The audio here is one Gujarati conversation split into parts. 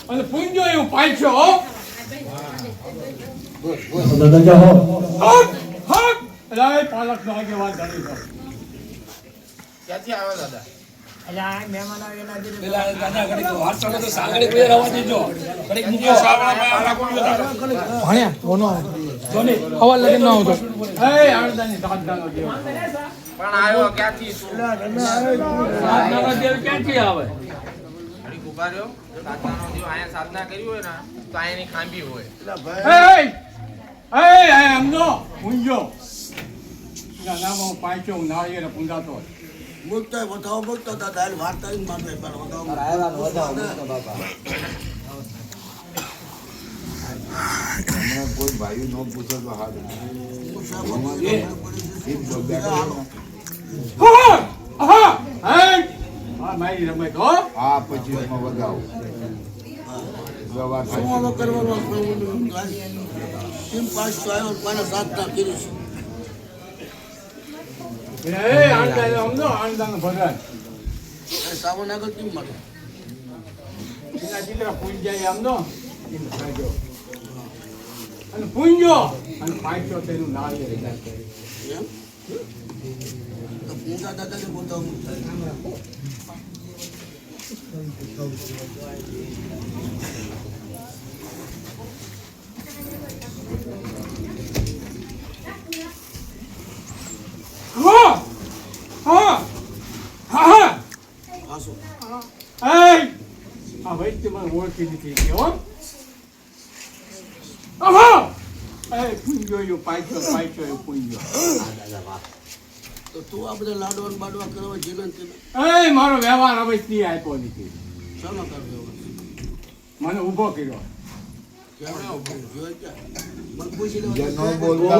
અને પૂંજો એવું પાછો દાદા જાઓ હક હક રાય પાલક નો આગેવાન ધણી છો ક્યાંથી આવ્યો દાદા? અલ્યા મહેમાન આવેલા છે પેલા દાદા ઘડીક વાત ચાલો તો સાંગળી કોઈ રવા દીજો ઘડીક મૂક્યો ભણ્યા કોનો જોને અવાજ લગન ન આવતો એ આણદાની દાદાનો દેવ પણ આવ્યો ક્યાંથી તું? દાદાનો દેવ ક્યાંથી આવે ઘડીક ઉભા રહ્યો. સાધનાનો દેવ અહીંયા સાધના કરી હોય ને તો અહીંની ખાંભી હોય. એ એમનો પૂંજો ના નામ પાછો નાળિયેર પૂંજાતો મુક્ત વધાવો મુક્ત દાદા વાર્તા મારવે પર કોઈ ભાઈ નો પૂછો તો હાથ હા મારી રમત હો આ 25 માં વધાવો સમાવો કરવાનો ટીમ પાસ આવ્યો મને સાધના કરી છે એ આણદાનો ભગવાન એ સાવન આગળ ટીમ માટે એના દીકરા પૂંજાય આમનો અને પૂંજો અને પાછો તેનું નાળિયેર એમ તો પૂજા દાદાને બોલાવું હા હા હા આસો આ ભાઈ તે મને ઓળખી દીધી છે હો આહા એ પૂંજો યો પાછો એ પૂંજો તો તું આ બધા લાડવા બાડવા કરવા જીવન કે એ મારો વ્યવહાર હવે થી આપ્યો નથી શાનો કરવો મને ઊભો કર્યો કેવડે જોઈ ક્યાં મને પૂછી લે નો બોલતા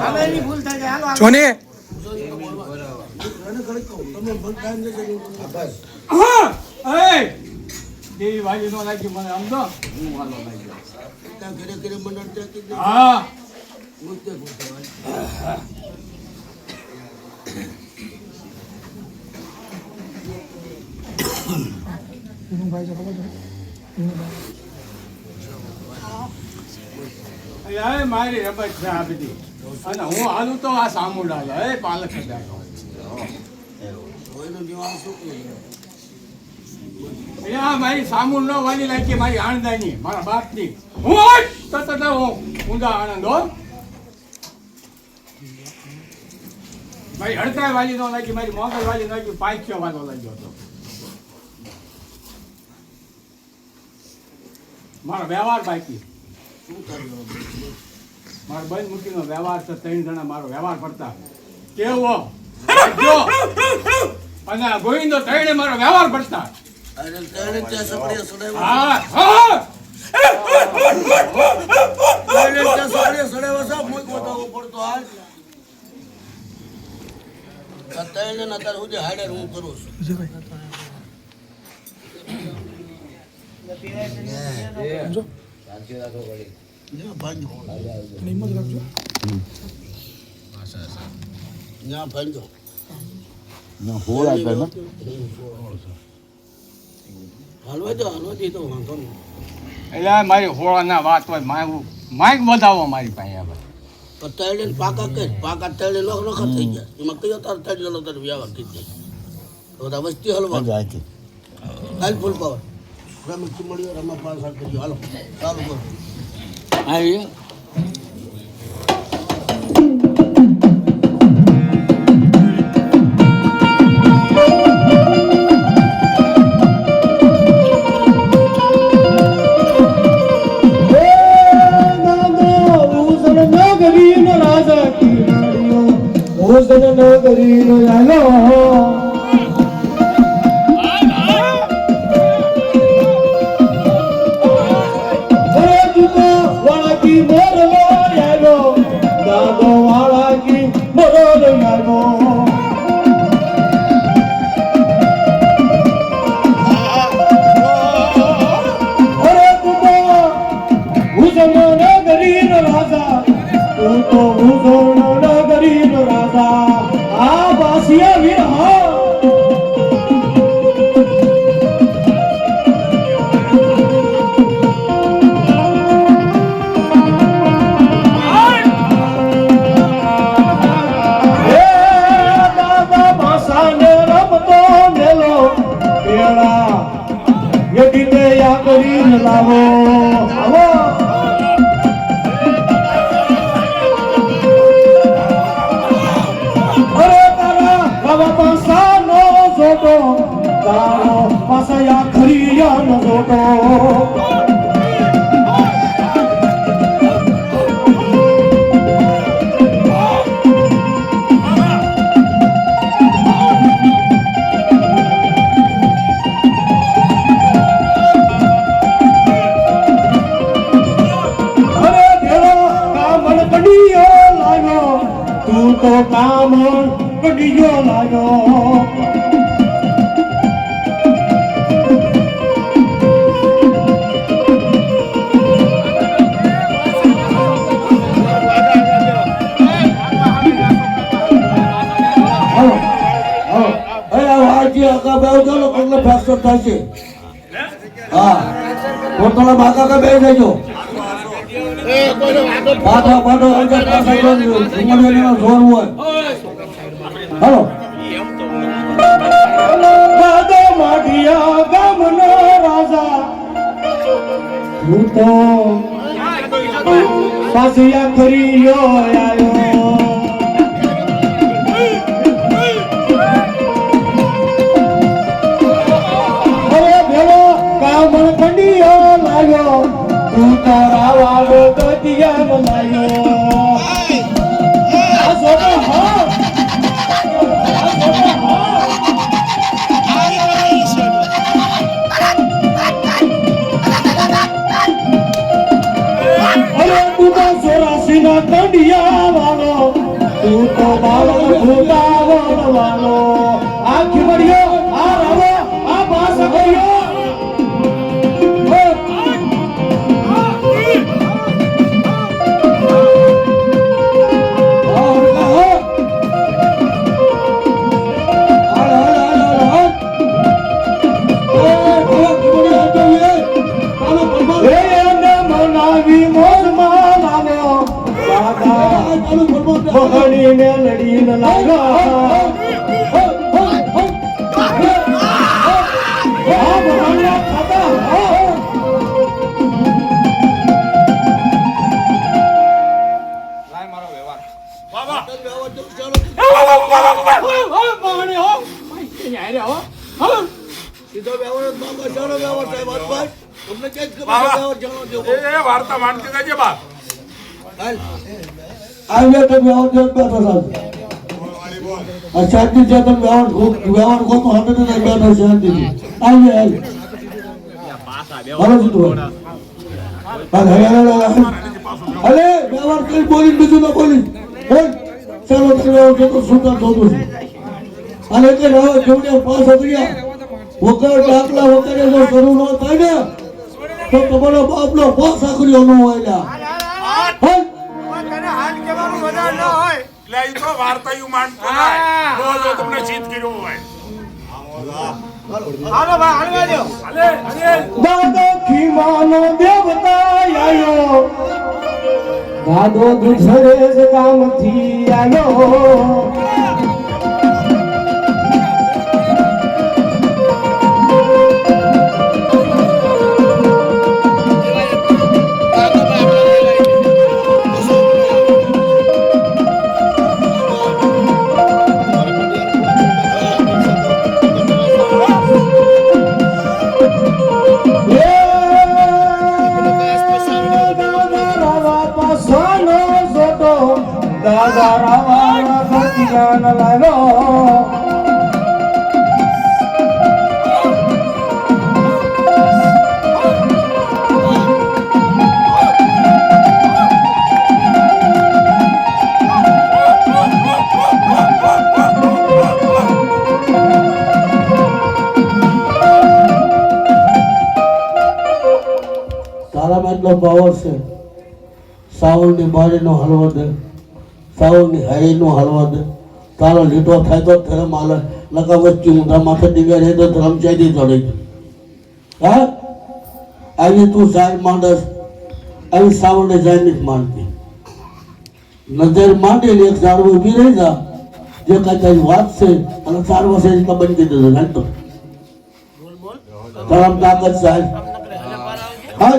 હવેની ભૂલ થઈ જાય હાલો જોને તમે ભલતા ને હા એ દેવી ભાઈ નો લાગી મને સમજો હું વાલો લાગ્યો ત્યાં ઘરે ઘરે મંડળ ત્યાં કે હા મુક્ત બોલતા ભાઈ ખબર એ મારી રમત છે આ બધી અને હું હાલું તો આ સામુંડા લે એ પાલક બેઠો કોઈનો નિવાસ શું એ આ મારી સામું ન વાલી લાગી મારી આણદાની મારા બાપની હું તત હું ઊંધા આણંદ હો મારી હડતાય વાલી નો લાગી મારી મોગલ વાલી લાગી પાછો વાલો લાગ્યો હતો મારો વ્યવહાર બાકી શું કરવું મારો બંધ મૂકીનો વ્યવહાર છે 3 જણા મારો વ્યવહાર પડતા કેવો જો અને આ ગોવિંદો 3 મારો વ્યવહાર પડતા અરે તેને ત્યાં સપડે સડાવ્યા હા હા તેને ત્યાં સપડે સડાવ્યા સાહેબ મુક બતાવવો પડતો હાલ અત્યારે ને અત્યારે સુધી હાડે હું કરું છું હિંમત રાખજો ત્યાં ભાંજો ના હોળા કરે હાલવા દો તો વાંધો નહીં એટલે મારી હોળાના વાત હોય માઇક બતાવો મારી પાસે હવે તો તળે પાકા કે પાકા તળે નોખા થઈ ગયા એમાં કયો તાર તળે લો તાર વ્યવહાર થઈ જાય તો આ વસ્તી હલવા કાલ ફૂલ પાવર રમત મળ્યો રમા પાસ કરજો હાલો ચાલુ કરો આવી રાજા આ વાસિયા વીર હા તો કામ કડીયો લાગ્યો ફ્રેક્ચર થાય છે હા પોતાના માતા કા બે જજો પાછા પાછો અંજર પાછા ઉમરનો જોર હોય હાલો દાદા માઢિયા ગામનો રાજા હું તો પાછિયા ખરીયો આવ્યો તું તારા વાળો ગતિયા લાયો આ સોનો હા અરે તું તો સોરાસીના કંડિયા વાળો તું તો બાળો ભૂતાવણ વાળો આ ખીમડિયો આ રાવો આ બાસ ગયો લડીને લડીને લાગા સીધો વ્યવહાર બાબા ચાલો વ્યવહાર સાહેબ અદભાઈ તમને ક્યાં જ ખબર જાણો દેવો એ વાર્તા માનતી કાજે બા આવ્યો તો વ્યવહાર દેવ બેઠો સાહેબ આ શાંતિ છે તો વ્યવહાર કોતો હટે તો બેઠો શાંતિ આવી હાલો સીધો અરે વ્યવહાર કઈ બોલી બીજું ન બોલી બોલ ચાલો તો વ્યવહાર તો સુતા થતું છે અને કે રાવ જોડે પાસ ગયા વગર દાખલા વગર જો શરૂ ન થાય ને તો તમારો બાપનો પાસ આખરીઓ ન હોય તને હાથ કેવાનું વધારે ન હોય એટલે ઈ તો વાર્તા યુ માનતો ના રોજ તમને જીત કર્યો હોય હાલો ભાઈ હાલવા દો હાલે હાલે દાદો ખીમાનો દેવતા આયો દાદો દુસરે ગામથી આયો દાદા રાવા ભક્તિગાન લાગો તારામાં એટલો પાવર છે સાવરની બારીનો હલવો દે સાવરની હારીનો હલવો દે તારો લીટો થાય તો ધર્મ હાલે લગા વચ્ચે ઊંધા માથે ડીગે રહે તો ધર્મ ચાઈ ચડે હા આવી તું સાર માંડસ આવી સાવરને જાય નથી માનતી નજર માંડી એક ઝાડવું ઊભી રહી જા જે કાંઈ વાત છે અને 4 વર્ષે બંધ કરી દેજો જાણ તો ધર્મ તાકાત સાહેબ હા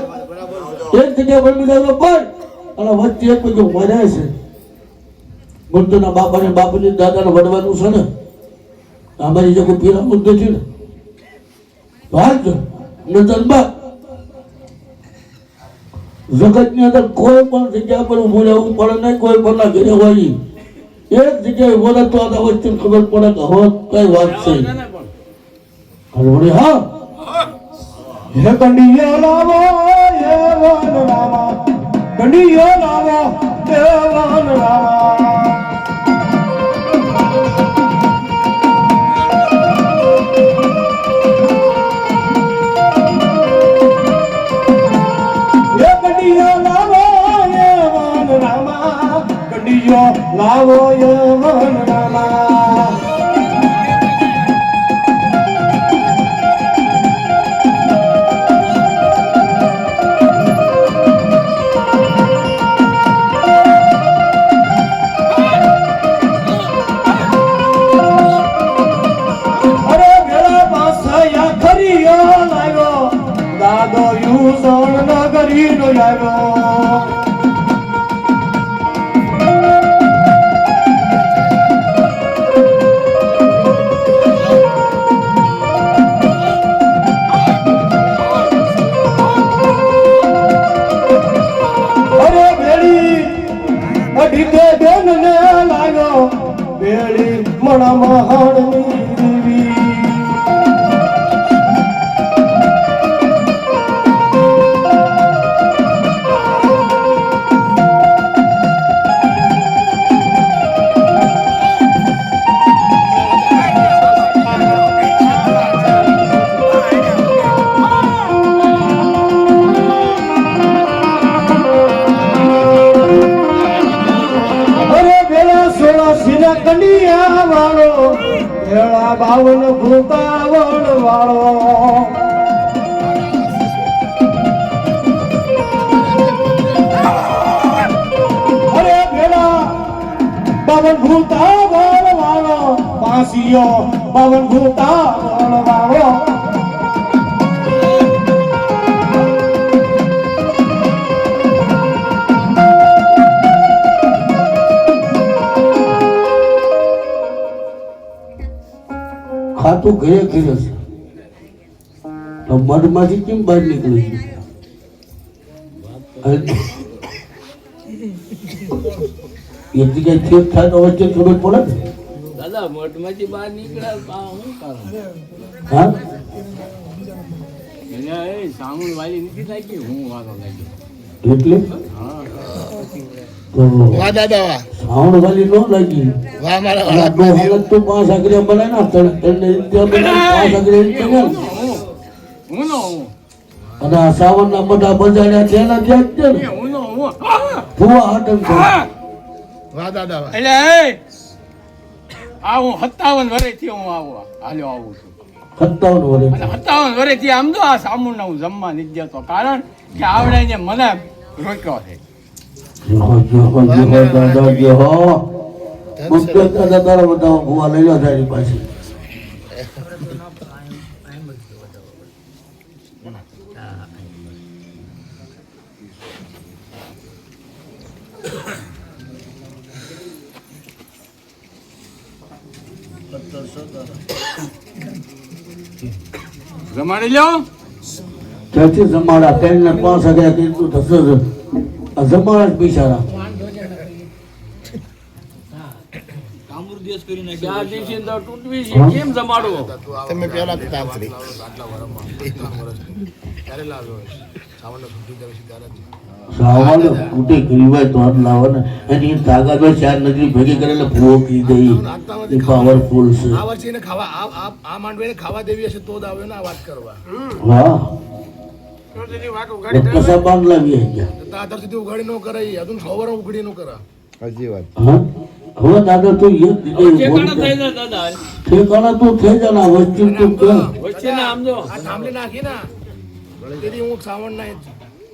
એક જગ્યા પર બીજા પર અને વચ્ચે એક બધું મર્યા છે મુદ્દના બાપાને બાપુની દાદાને વડવાનું છે ને અમારી જે કોઈ પીરા મુદ્દે છે ને ભાગ નજરમાં જગતની અંદર કોઈ પણ જગ્યા પર ઉભું રહેવું પડે નહીં કોઈ પણ ઘરે હોય એક જગ્યાએ ઉભો રહેતો આ વચ્ચે ખબર પડે કે હવે કઈ વાત છે હલવડી હા હે કંડિયો લાવો હે વન રામા કંડિયો લાવો હે વન રામા ગયો લાવો યવન નામા દાદો યુસણ નગરી નો આવ્યો અરે બેડી અઢીતે બેન ને લાગ્યો બેડી મણા મહાણની દેવી કંડિયા વાળો ભેળા બાવન ભૂતાવળ વાળો અરે ભેળા બાવન ભૂતાવળ વાળો પાસીઓ બાવન ભૂતાવળ વાળો ખાતું ઘરે ઘરે છે તો મઢમાંથી કેમ બહાર નીકળી એક જગ્યાએ ઠેક થાય તો વચ્ચે ખબર પડે ને દાદા મોઢમાંથી બહાર નીકળ્યા શું કારણ હા એને એ સામું વાલી નથી લાગી હું વાતો લાગી એટલે હા તો સાવણ વાલી નો લાગી આપણો હાલત તો 5 આકરિયા બને ના તને ઇન્ડિયા બને 5 આકરિયા ઇન્ડિયા હું નો હું અને આ સાવણના મોઢા બજાડ્યા છે એના ત્યાં જ છે ને હું નો હું ભૂવા હાટમ છે એટલે આ હું 57 વર્ષથી હું હાલ્યો આવું છું 57 વર્ષ અને 57 વર્ષથી આમ તો આ સામુંડને હું જમવા નથી જતો કારણ કે આવડે ને મને રોક્યો છે તારા બધા ભૂવા લઈ લો તારી પાસે જમાડી લ્યો ત્યાંથી જમાડા 3 ને 5 હજાર કેટલું થશે જમાડા જ બિચારા ચાર દિવસે તો તૂટવી છે કેમ જમાડવો તમે પેલા સાવણ કુટે ગરીવાય તો હાથ લાવો ને એની તાકાત હોય 4 નગરી ભેગી કરીને ભૂવો પી દઈ એ પાવરફુલ છે આ વર્ષે એને ખાવા આ માંડવીને ખાવા દેવી હશે તો જ આવ્યો ને આ વાત કરવા હા કસા બાંધ લાવી ગયા તાતર સુધી ઉઘાડી નો કરાય હજુ સવારે ઉઘડી નો કરા હા હવે દાદા તો એક ઠેકાણા થઈ જાય દાદા ઠેકાણા તો થઈ જાય વચ્ચે તો કે વચ્ચે ને આમ જો આ થાંભલે નાખી ના તેથી હું સાવણ ના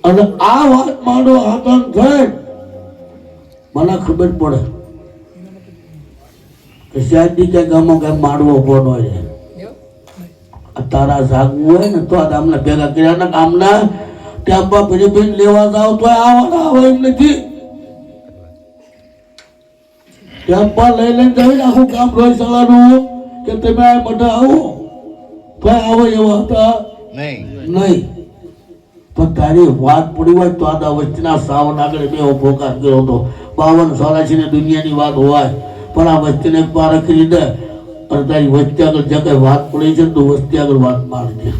અને આ વાત માંડો હાથન થાય મને ખબર પડે કે શાયદ કે ગામો ગામ માંડવો કોનો છે તારા જાગવું હોય ને તો આ ગામના ભેગા કર્યા ને ગામના ટેમ્પા ફરી લેવા જાવ તો આવવાના આવે એમ નથી ટેમ્પા લઈ લઈને જાય ને આખું ગામ રોય ચલાવવાનું કે તમે આ બધા આવો તો આવો એવા હતા નહીં પણ તારી વાત પડી હોય તો આ વચ્ચેના સાવન આગળ મેં ફોકાસ કર્યો હતો 52 ને દુનિયાની વાત હોય પણ આ વચ્ચેને પાર કરી દે અને તારી વચ્ચે આગળ જે કઈ વાત પડી છે તો વચ્ચે આગળ વાત મારજે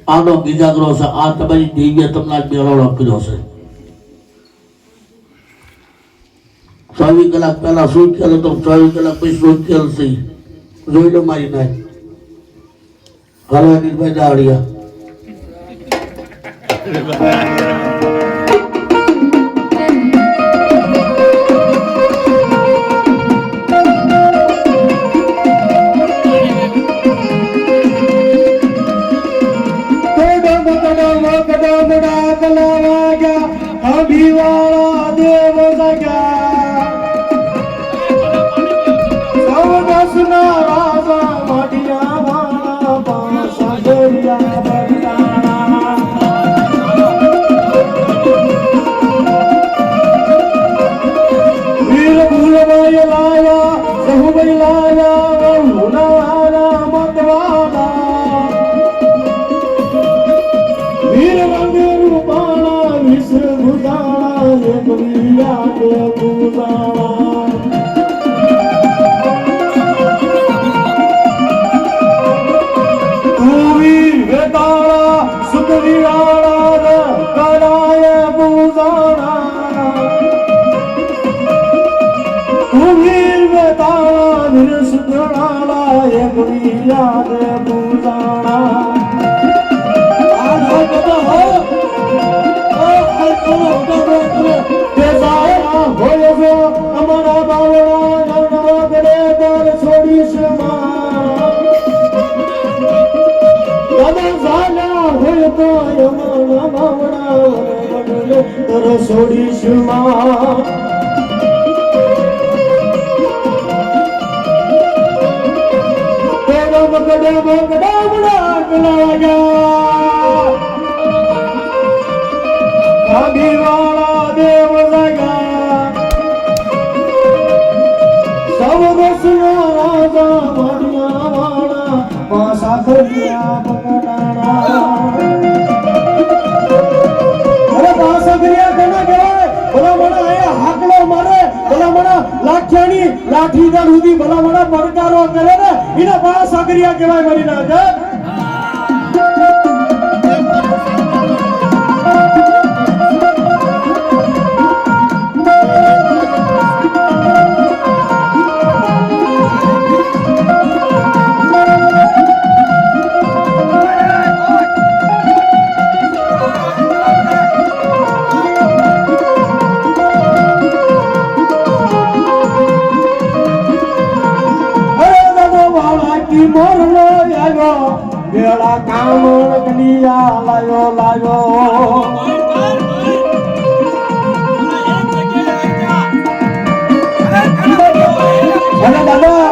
આનો બીજાગ્રહ છે આ તમારી દેવીએ તમને મેળવડો કર્યો છે 24 કલાક પહેલા શું થયેલું તો 24 કલાક પછી શું થયેલું છે જોઈ લો મારી નાય હાલો અનિલભાઈ દાવડિયા વાગ્યા અભિવાળા દેવ જાગ્યા સૌ દસના રાજા મઢિયા વાળા પાસા દરિયા બરતાણા વીર ભૂલભાઈ લાયા સહુભાઈ લાયા હુનારા મતવાલા વીર રંગ રૂપાળા વિશ્વ ભૂતાળા એક વીરા કે ભૂતાળા તું વીર વેતાળા સુખવીરાળા કરાય ભૂતાળા તું વીર વેતાળા વીર સુખવાળા એક વીરા કે ભૂતાળા અમારા બાવળા ગડે છોડીશ દાદા હોય તો અમારા બાવળા છોડીશ બગડે અભિવાળા દેવ જાગ્યા સૌ દસના રાજા મઢિયા વાળા પાસા દરિયા બગડાણા અરે પાસા દરિયા કોના કહેવાય ભલા મણા અહીંયા હાકલો મારે ભલા મણા લાઠિયાની લાઠી ના સુધી ભલા મણા પડકારો કરે ને એના પાસા દરિયા કહેવાય મારી નાખે મોરલો આવ્યો વેળા કામણ કલિયા લાયો લાયો અને દાદા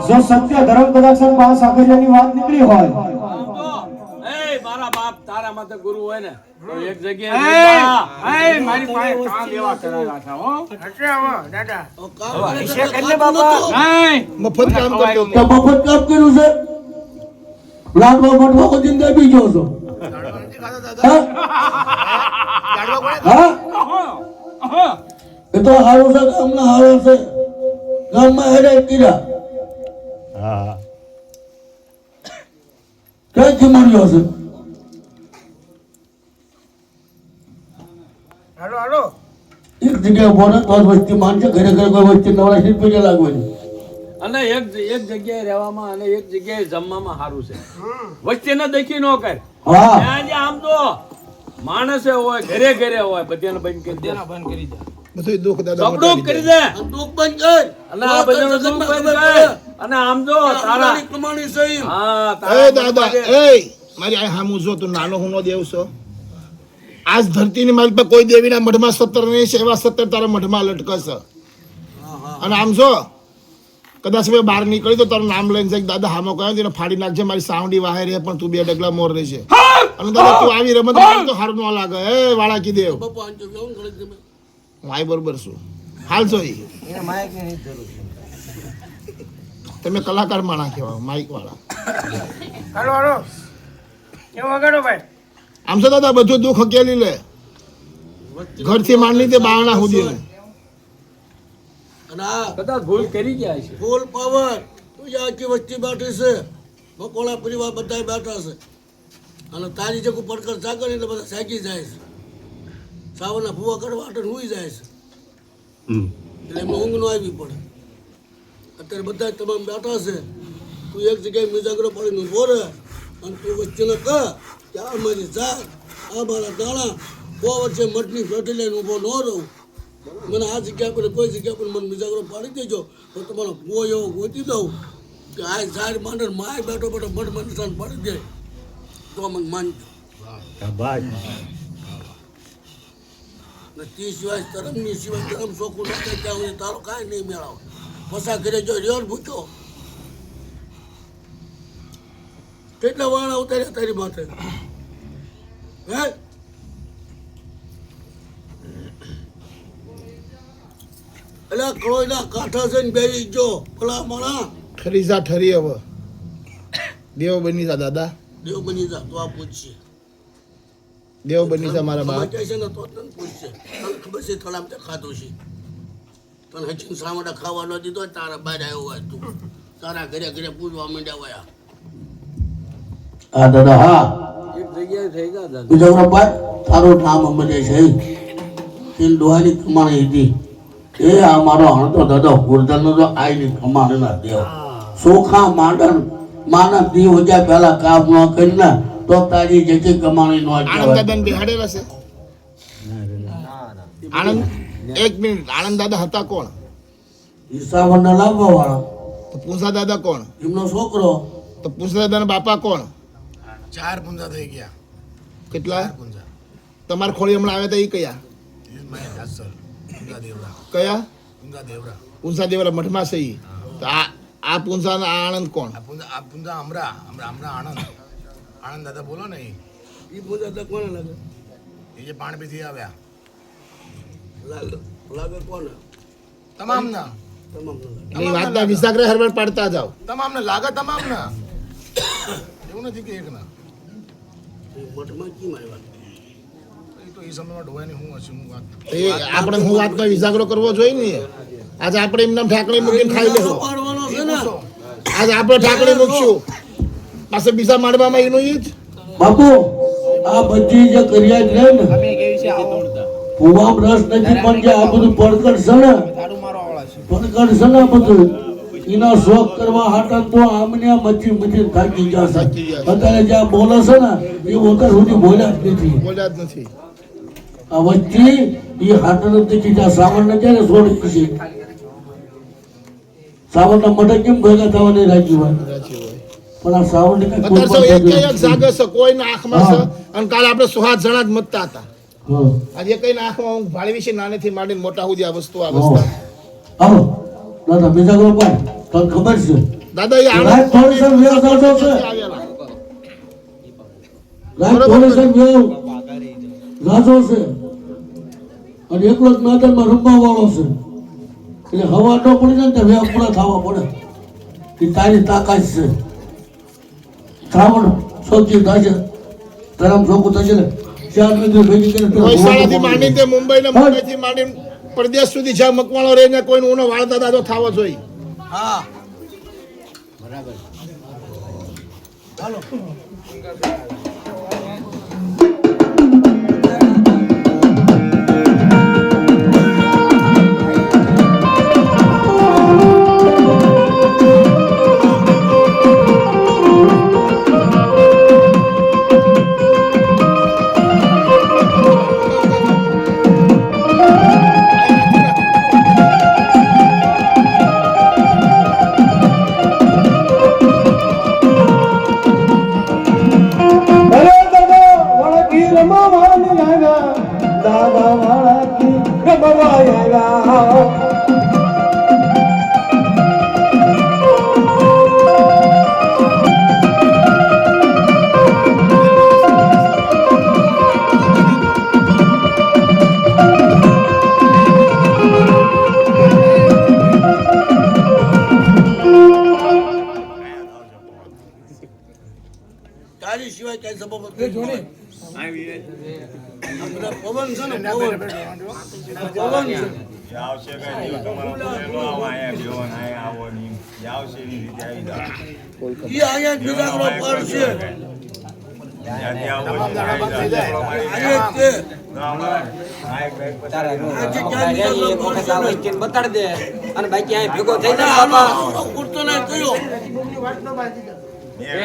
જો સત્ય ધર્મ પ્રદર્શન મહાસાગરિયાની વાત નીકળી હોય મારા બાપ તારા માથે ગુરુ હોય ને તો એક જગ્યાએ મારી પાસે કામ એવા કરાયેલા છે હો દાદા મફત કામ કરતો તો મફત કામ કર્યું છે લાડવા મોટવા કો જિંદા બી જો છો હા એ તો હારું છે ગામના હારું છે ગામમાં હેડે કીરા હા ક્યાંથી મળ્યો છે એક જગ્યાએ બોલે તો વસ્તી માનશે ઘરે ઘરે કોઈ વસ્તી નવરા શીત પૈસા લાગવાની અને એક જગ્યાએ રહેવામાં અને એક જગ્યાએ જમવામાં સારું છે વચ્ચે દેખી ન કર હા ત્યાં જે આમ તો માણસે હોય ઘરે ઘરે હોય બધાને બંધ કરી દે બધું દુઃખ દાદા સબડું કરી દે દુઃખ બંધ કર અને આ બધાનું દુઃખ બંધ કર અને આમ જો તારા કમાણી સહી હા એ તારા દાદા એ મારી આ હામું જો તું નાનો હું નો દેવ છો આજ ધરતીની મારી પર કોઈ દેવીના મઢમાં 17 નહીં છે એવા 17 તારા મઢમાં લટકશે અને આમ જો કદાચ મેં બહાર નીકળી તો તારું નામ લઈને જાય દાદા હામો કહ્યું તેને ફાડી નાખજે મારી સાવડી વાહે રહે પણ તું 2 ડગલા મોર રહેશે અને દાદા તું આવી રમત રમે તો હારું ન લાગે એ વાળા કી દેવ બાપુ આંચો કેવું કરે છે હું આઈ બરોબર છું હાલ છો ઈ તમે કલાકાર માણા કહેવા માઇક વાળા આમ તો દાદા બધું દુઃખ હકેલી લે ઘરથી માંડી તે બારણા સુધી અને આ કદાચ ભૂલ કરી ગયા છે ફૂલ પાવર તું જે આખી વસ્તી બેઠી છે બકોળા પરિવાર બધા બેઠા છે અને તારી જે કોઈ પડકર ચાકર એટલે બધા સાકી જાય છે સાવરના ભૂવા કરવા માટે હુઈ જાય છે એટલે એમને ઊંઘ ન આવી પડે અત્યારે બધા તમામ બેઠા છે તું એક જગ્યાએ મિજાગરો પડીને ઉભો રહે અને તું વચ્ચેને કહે કે આ મારી જાત આ મારા દાણા 100 વર્ષે મઠની ફેટી લઈને ઊભો ન રહું મને આ જગ્યા પર કોઈ જગ્યા પર મને મિજાગરો પાડી દેજો તો તમારો ભૂવો એવો ગોતી દઉં કે આ ઝાડ માંડર માય બેઠો બેઠો મઠ નિશાન પાડી દે તો મને માનજો ને તી સિવાય ધર્મની સિવાય ધર્મ ચોખ્ખું નથી ત્યાં સુધી તારો કાંઈ નહીં મેળાવો પસા ઘરે જો રહ્યો ને ભૂખ્યો કેટલા વાળા ઉતાર્યા તારી માથે હે એટલે કળોઈના કાંઠા છે ને બેસી જો ભલા માણા ખરી જા ઠરી હવે દેવ બની જા દાદા દેવ બની જા તો આ પૂછશે દેવ બની જા મારા બાપ ખબર છે ને તો તને પૂછશે તને ખબર છે થોડામાં તે ખાધું છે તને હજી સામાડા ખાવા ન દીધો તારા બહાર આવ્યો હોય તું તારા ઘરે ઘરે પૂજવા માંડ્યા હોય હા દાદા હા એક જગ્યાએ થઈ ગયા દાદા બીજા ભાઈ તારું નામ અમને છે તે ડોહાની કમાણી હતી એ આ મારો હણતો દાદા ગુરદરનો તો આઈની કમાણી ના દેવ સોખા માંડન માનવ દી વજા પહેલા કામ ન કરીને તો તારી જગ્યાએ કમાણી ન આનંદ કહેવાય દાદા બિહાડેલા છે આનંદ એક મિનિટ આનંદ દાદા હતા કોણ ઈસાવરના લાવવા વાળા તો પૂંસા દાદા કોણ એમનો છોકરો તો પૂંસા દાદાના બાપા કોણ 4 પૂંજા થઈ ગયા. કેટલા પૂંજા. તમારા ખોળી હમણાં આવ્યા હતા એ કયા એ મેં હાસલ. પૂંજા દેવરા. કયા પૂંજા દેવરા. પૂંસા દેવરા મઠમાં છે ઈ. તો આ પૂંસા આ આનંદ કોણ આ પૂંજા હમણાં આણંદ. આણંદ દાદા બોલો ને એ પૂજા તો કોને લાગે એ જે પાણપીથી આવ્યા. લાગે કોને તમામના. તમામ એ વાતના વિસાગ્રહ હરવડ પાડતા જાઓ તમામને લાગે તમામના. એવું નથી કે એકના. મઠમાં કેમ આવ્યા એ તો એ સમયમાં ઢોવાની હું હશે હું વાત. તો એ આપણે હું વાતનો વિસાગ્રહ કરવો જોઈએ ને આજે આપણે એમના ઠાકડી મૂકીને ખાઈ લેવું પાડવાનો છે ને આજે આપણે ઠાકડી મૂકશું પાસે બીજા માળવામાં એનું ઈ જ બાપુ આ બધી જે કર્યા છે ને ભૂવામ રસ નથી પણ જે આ બધું પડકડ છે ને પડકડ છે ને બધું એના શોખ કરવા હાટા તો આમને મચી થાકી જશે અત્યારે જ્યાં બોલે છે ને એ વખત સુધી બોલ્યા જ નથી બોલ્યા જ નથી આ વચ્ચે એ હાટા નથી કીધા શ્રાવણ ને ક્યારે છોડી પછી શ્રાવણ ના મઠે કેમ ભેગા થવા નહીં રાખ્યું હોય પણ આ શ્રાવણ ને અત્યારે સૌ એક જાગે છે કોઈના આંખમાં છે અને કાલે આપણે સુહાસ જણા જ મતતા હતા આજે કઈ આંખમાં હું ભાળી વિશે નાનેથી માંડીને મોટા સુધી આ વસ્તુ અવસ્થા આવો દાદા બીજા કોઈ પણ તને ખબર છે દાદા એ રાત આનંદ થોડી સર વેવ જાજો છે આવેલા રાત થોડી સર વેવ જાજો છે અને એકલો જ મેદાનમાં રમવા વાળો છે એટલે હવા ન પડી જાય ને તો વેવ પૂરા થવા પડે એ તારી તાકાત છે શ્રાવણ સોચી થશે ધરમ ચોખ્ખું થશે ને ચાર મિનિટ ભેગી કરીને વલસાડથી માંડીને તે મુંબઈના મુંબઈથી માંડીને પ્રદેશ સુધી જ્યાં મકવાણો રહીને કોઈને ઊનો વાળ દાદા તો થવો જોઈએ હા બરાબર ચાલો તારી સિવાય કઈ સબબ નથી પવન છે ને પવન છે ઈ અહીંયા જ બીજાગરો પડશે બતાડી દે અને બાકી અહીં ભેગો થઈ જાય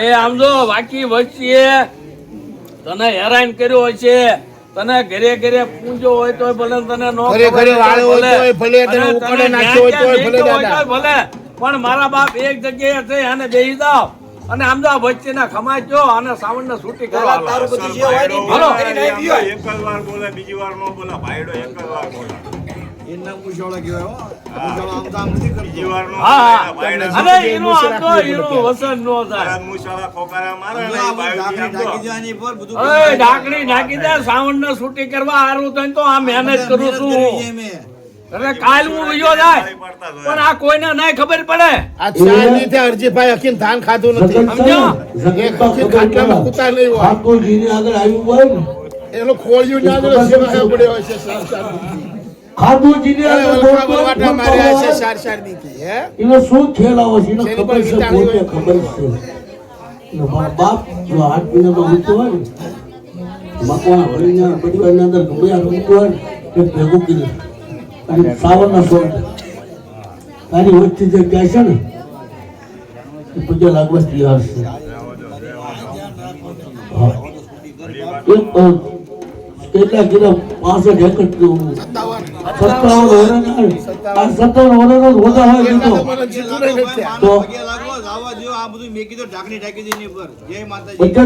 એ આમ જો બાકી વચ્ચે તને હેરાન કર્યો હોય છે તને ઘરે ઘરે પૂંજો હોય તોય ભલે તને નો ઘરે ઘરે વાળો હોય તોય ભલે તને ઉકળે નાખ્યો હોય તોય ભલે દાદા ભલે પણ મારા બાપ એક જગ્યાએ છે અને બેહી જાવ અને આમ તો આ વચ્ચેના ખમાજ જો અને સાવણને છૂટી કરવા હાલો. હા, અને એનું આમ તો એનું વસન નો થાય. ઓય, ઢાંકણી નાખી દે સાવણને છૂટી કરવા હારું થઈને તો આ મહેનત કરું છું. એટલે કાલ હું વિયો જાય પણ આ કોઈને નહીં ખબર પડે. આ ચારની તે અરજીભાઈ હકીમ ધાન ખાધું નથી. સમજો? એક હકીમ ખાટલામાં કૂતા નહીં હોય. ઠાકોરજીની આગળ આવ્યું હોય ને એનો ખોળિયું ના જોડે સેવા ખાવા પડ્યો હોય છે સાર સાર દીધી. ઠાકોરજીની આગળ બોલતો હોય, વાટા માર્યા છે સાર સાર દીધી. હે એનો શું ખેલ આવે છે એને તેની ખબર પર છે, વિચાર પોતે હોય. ખબર છે. એટલે મારા બાપ જો 8 મહિનામાં ઊંચો હોય ને મકવાણા ભરીને પરિવારની અંદર ગમે આ ઊંચો હોય ને તે ભેગું કરી અને સાવરના સોળ તારી વચ્ચે જે કહે છે ને એ પૂજા લાગવા તૈયાર છે. હા. કેટલા કિલો 65 એકર 57 વર્ષ 57 વર્ષ હોતા હોય એના તો તો મને જીતું નહીં થયા. તો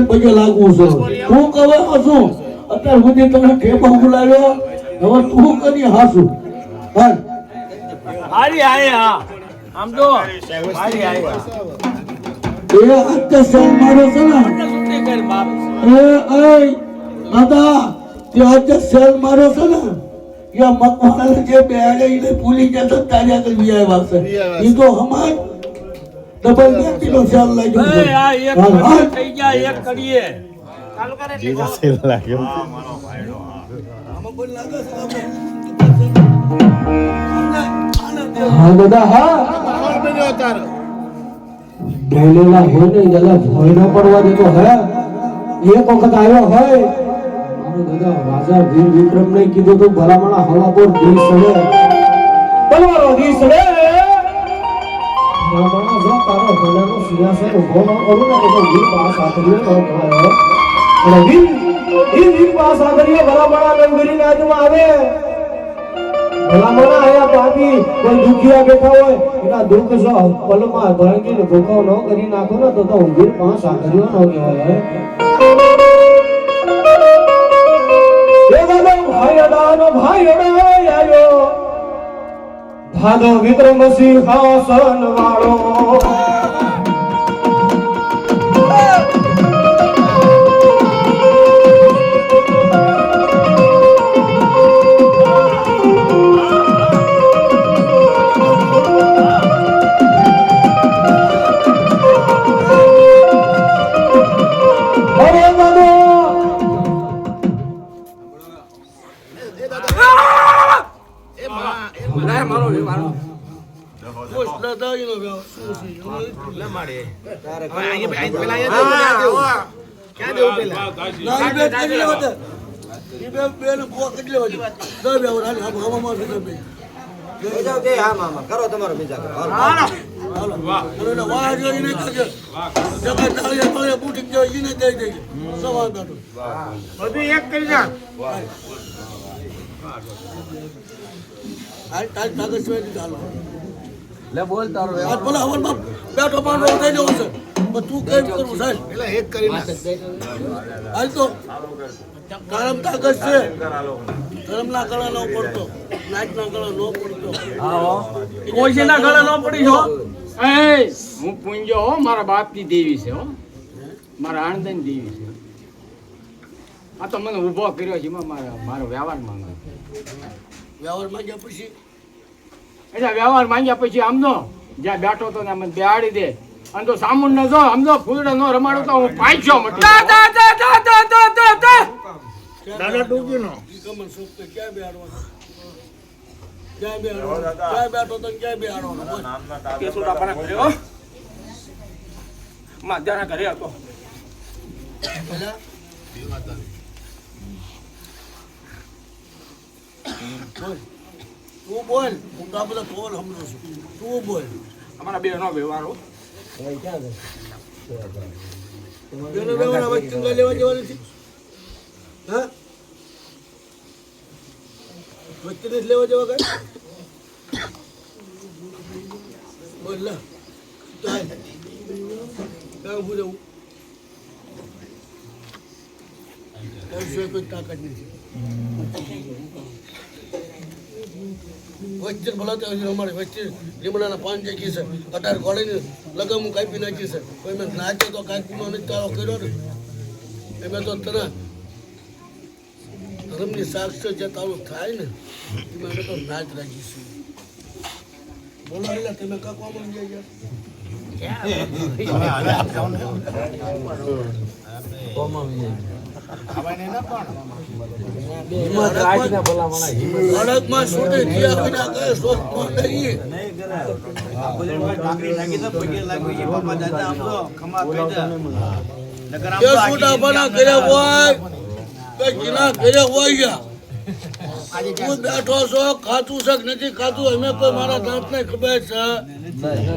પગે લાગવું છે. તું કહે હસું અત્યાર સુધી તને ઠેપા બોલાવ્યો હવે તું કરી હાસું હા હારી આય હા આમ તો હારી આય એ અત્યારે સેલ મારો છે ને છૂટી કરી બાપ. એ દાદા તે અત્યારે સેલ મારો છે ને યા મકવાણા જે બેડે એને ભૂલી જતો તારી આગળ વિયાય છે એ તો હમાર ડબલ બેટીનો સેલ લઈ એ ગયો આ એક કડીએ થઈ ગયા એક કડીએ ચાલુ કરે હા દાદા હા માહોલ બન્યો તારો. ડેલેલા હોય ને દાદા ભોય ન પડવા દેતો હે એક વખત આવ્યો હોય અરે દાદા રાજા વીર વિક્રમ ને કીધું તો ભલામણા હવાપોર દી સડે તલવારો દી સડે ભલામણા જો તારો ભલાનો સિંહાસન ઉભો ન કરું ને તો વીર પાસ આતરીઓ ન કહેવાય અને વીર પાસ આતરીઓ ભલામણા નંગરી રાજમાં આવે ભલામણા આયા પાપી કોઈ દુખિયા બેઠા હોય એના દુઃખ જો પલમાં ભણકીને ભૂખાવ ન કરી નાખો ને તો વીર પાસ આતરીઓ ન કહેવાય ભાઈ આયો ભાદો વિક્રમ સિંહાસન વાળો કરો તમારો બીજા લે બોલ તારો બેઠો પાંડવો થઈ જવું છે પણ તું કઈ કરવું સાહેબ પેલા એક કરી નાખ. હાલ તો ગરમ કાગજ છે ગરમના ગળા ન પડતો નાચના ગળા ન પડતો કોઈના ગળે ન પડી છો એ હું પૂંજો હો મારા બાપની દેવી છે હો મારા આણંદની દેવી છે આ તો મને ઊભો કર્યો છે એમાં મારો વ્યવહાર માંગે વ્યવહાર માંગ્યા પછી એટલે વ્યવહાર માંગ્યા પછી આમનો જ્યાં બેઠો હતો ને મને બેહાડી દે અને તો સામુન ન જો આમનો ફૂલડો નો રમાડો તો હું પાંચસો મટી દાદા ડૂબી નો કમર સુખ તો ક્યાં બેહાડવાનો ક્યાં બેહાડવાનો ક્યાં બેઠો તો ક્યાં બેહાડવાનો કેસો દાપાના કર્યો માજાના ઘરે હતો તું બોલ હું તો આ બધા ઢોલ હમણાં છું તું બોલ અમારા બે નો વ્યવહાર હો બેનો બેવાના વચ્ચે કઈ લેવા જવાનું છે હા વચ્ચે નથી લેવા જવા કઈ બોલ લા ચાલ ક્યાં ઊભું રહેવું? એમ સિવાય કોઈ તાકાત નથી. વચ્ચે ભલાતે અમારે વચ્ચે લીમડાના પાન ચેકી છે, 18 ઘોડીને લગામું કાપી નાખી છે. કોઈ મેં નાચ્યો તો કાપીનો નથી તારો કર્યો ને એમાં તો તને ધર્મની સાક્ષર જે તારું થાય ને એમાં અમે તો નાચ રાખીશું. બોલો એટલે તમે કાકવા મળી જાય અડકમાં છૂટી ગયા વિના કઈ શોધમાં નહીં. કે છૂટા બના કર્યા હોય કે જીના કર્યા હોય ગયા તું બેઠો છો, ખાતું છે કે નથી ખાતું અમે કોઈ મારા દાંત ને ખબર છે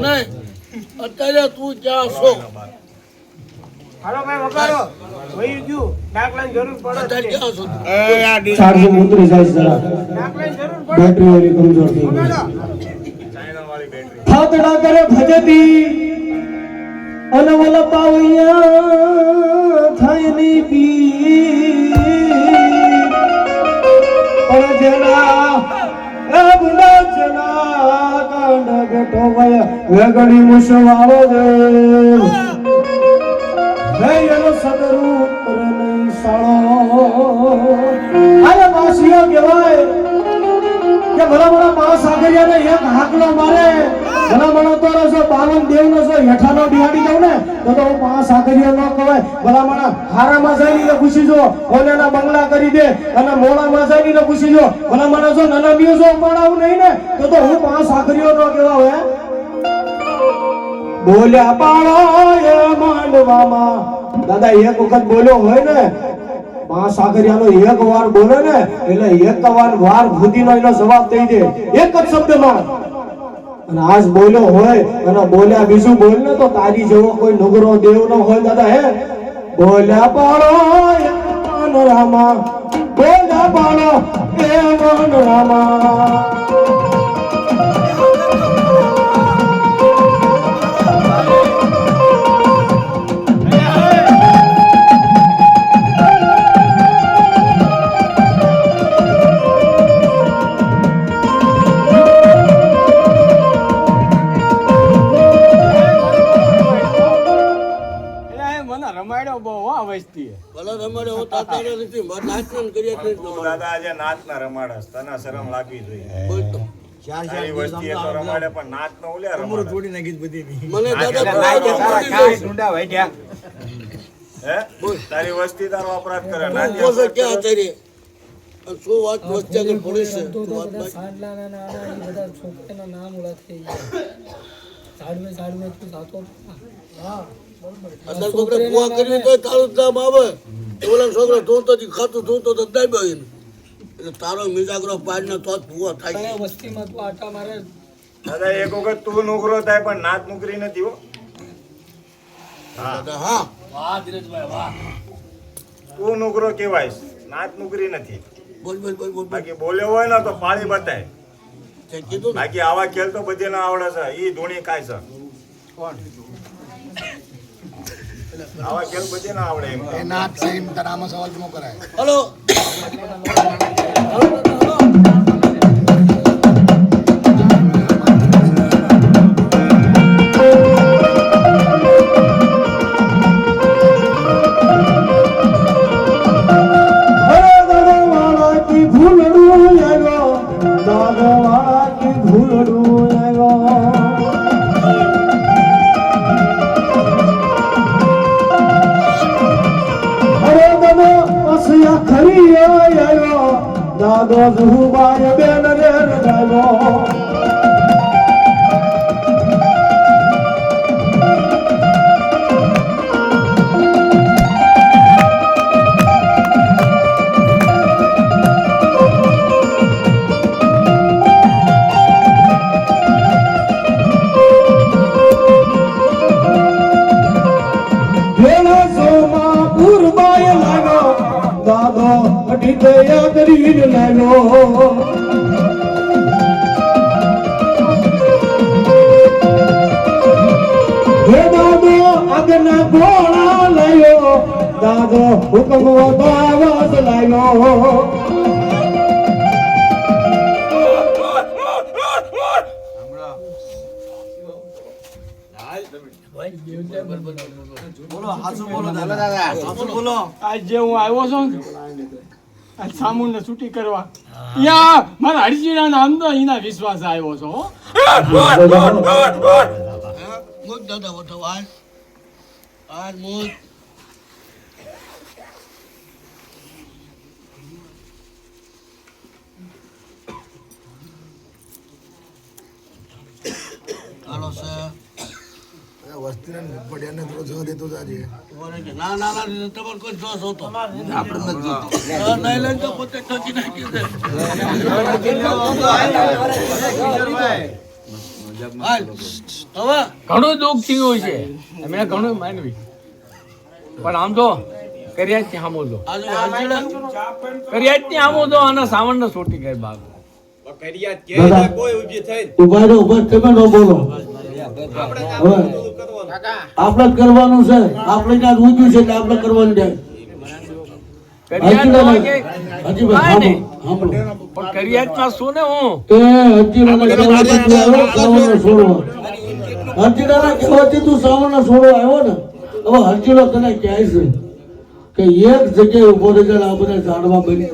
નહીં. અત્યારે તું ક્યાં છો? હાલો ભાઈ વગાડો વહી ગયું દાખલાની જરૂર પડે અત્યારે ક્યાં છો તું? ચાર્જિંગ ઉતરી જાય જરા દાખલાની જરૂર પડે બેટરી વાળી કમજોર થઈ ગઈ થાતડા કરે ભજતી અનવલ પાવૈયા થાય ની પી પણ જેના એ બુડા જેના કાંડ બેઠો વય વેગડી મુસવાળો દે એનો સદરૂપ નહીં સાળો આને વાસીઓ કહેવાય કે ભલામણા મહાસાગરિયાને એક હાકલો મારે ભલામણા તો રસો 52 દેવનો સો હેઠાનો બિહાડી દઉં ને તો હું મહાસાગરિયો ન કહેવાય. ભલામણા હારામાં જઈને પૂછી જો ઓલેના બંગલા કરી દે અને મોડામાં જઈને પૂછી જો ભલામણા જો નાના દિવસો ઉપાડાવું નહીં ને તો હું મહાસાગરિયો ન કહેવાય. બોલ્યા પાળો એ માંડવામાં દાદા એક વખત બોલ્યો હોય ને મહાસાગરિયાનો એક વાર બોલે ને એટલે 51 વાર ભૂતિનો એનો જવાબ દઈ દે એક જ શબ્દમાં. અને આજ બોલ્યો હોય અને બોલ્યા બીજું બોલ ને તો તારી જેવો કોઈ નગરો દેવ ન હોય દાદા. હે બોલ્યા પાળો એ મનોરામા, બોલ્યા પાળો એ મનોરામા. રમાડ્યો બહુ હા વસ્તી ભલે રમાડે હું તાતાને નથી નાચન કર્યા છે. દાદા આજે નાચ ના રમાડસ, તને શરમ લાગવી જોઈએ. તારી વસ્તીએ તો રમાડે પણ નાચ નો ઓલ્યા રમાડે. મને દાદા હે તારી વસ્તી તારો અપરાધ કરે. નાચ બોલે ક્યાં અત્યારે શું વાત વચ્ચે આગળ પડી છે તું વાત બાકી. સાંડલાના નાના એ બધા છોકરાના નામ ઓળા થઈ ગયા. સાડવે તું સાતો હા અંદર છોકરા પુઆ કરીને તો તારું જ નામ આવે. ઓલા છોકરા ધૂણતો ખાતું ધૂણતો તો દાબ્યો એને એટલે તારો મિજાગરો પાડીને તો જ પુઆ થાય છે. વસ્તીમાં તું આટા મારે દાદા એક વખત તું નોકરો થાય પણ નાચ નોકરી નથી હો. દાદા હા વાહ ધીરજભાઈ વાહ. તું નોકરો કહેવાય, નાચ નોકરી નથી. બોલ બોલ બોલ બોલ બાકી બોલ્યો હોય ને તો પાળી બતાય. તે કીધું ને બાકી આવા ખેલ તો બધે ના આવડે છે. ઈ ધૂણી કાય છે. આવા ખેલ બધે ના આવડે એમ. એ નાચ છે એમ તારા આમાં સવાલ ન કરાય. હલો દાદો જુબાય બેન રે રગાવો ભેળા સોમા પૂરબાય લાગો દાદો અઢીતયા કરીને લાગ્યો હે દાદો આગળ ના ગોળા લયો દાદો હુકમ દાવત લાયો આજ જે હું આવ્યો છું ને, આજ સામુને છૂટી કરવા યા મારા હરજીના નામ તો એના વિશ્વાસ આવ્યો છો હો. મૂક દાદા વઠો હાલ મૂક હાલો સર વસ્તીને પડ્યાને થોડો જવા દેતો જાજે. ના ના ના તમારે કોઈ જોશ હોતો આપણે નથી જોતો નહીં લઈને તો પોતે ઠોકી નાખ્યું છે હાલ હવે ઘણું દુઃખ થયું છે એમણે ઘણું માનવી પણ આમ તો કર્યા જ સામો દો આજુ હાજીડા કર્યા જ સામો દો અને સાવણ ને છોટી ગઈ બાગ ઉભા રહો, ઉભા તમે ન બોલો. હવે આપણે જ કરવાનું છે, આપણે ત્યાં ઉજ્યું છે એટલે આપણે કરવાનું છે. કર્યા જ હોય કે હજી કાંઈ નહીં. સાંભળો. પણ કર્યા જ માં શું ને હું એ હજીરાના કહેવાથી તું આવ્યો સાવણને છોડવા. હજીરાના કહેવાથી તું સાવણને છોડવા આવ્યો ને. હવે હજીરો તને કહે છે કે એક જગ્યાએ ઉભો રહી જાય, આ બધા ઝાડવા બની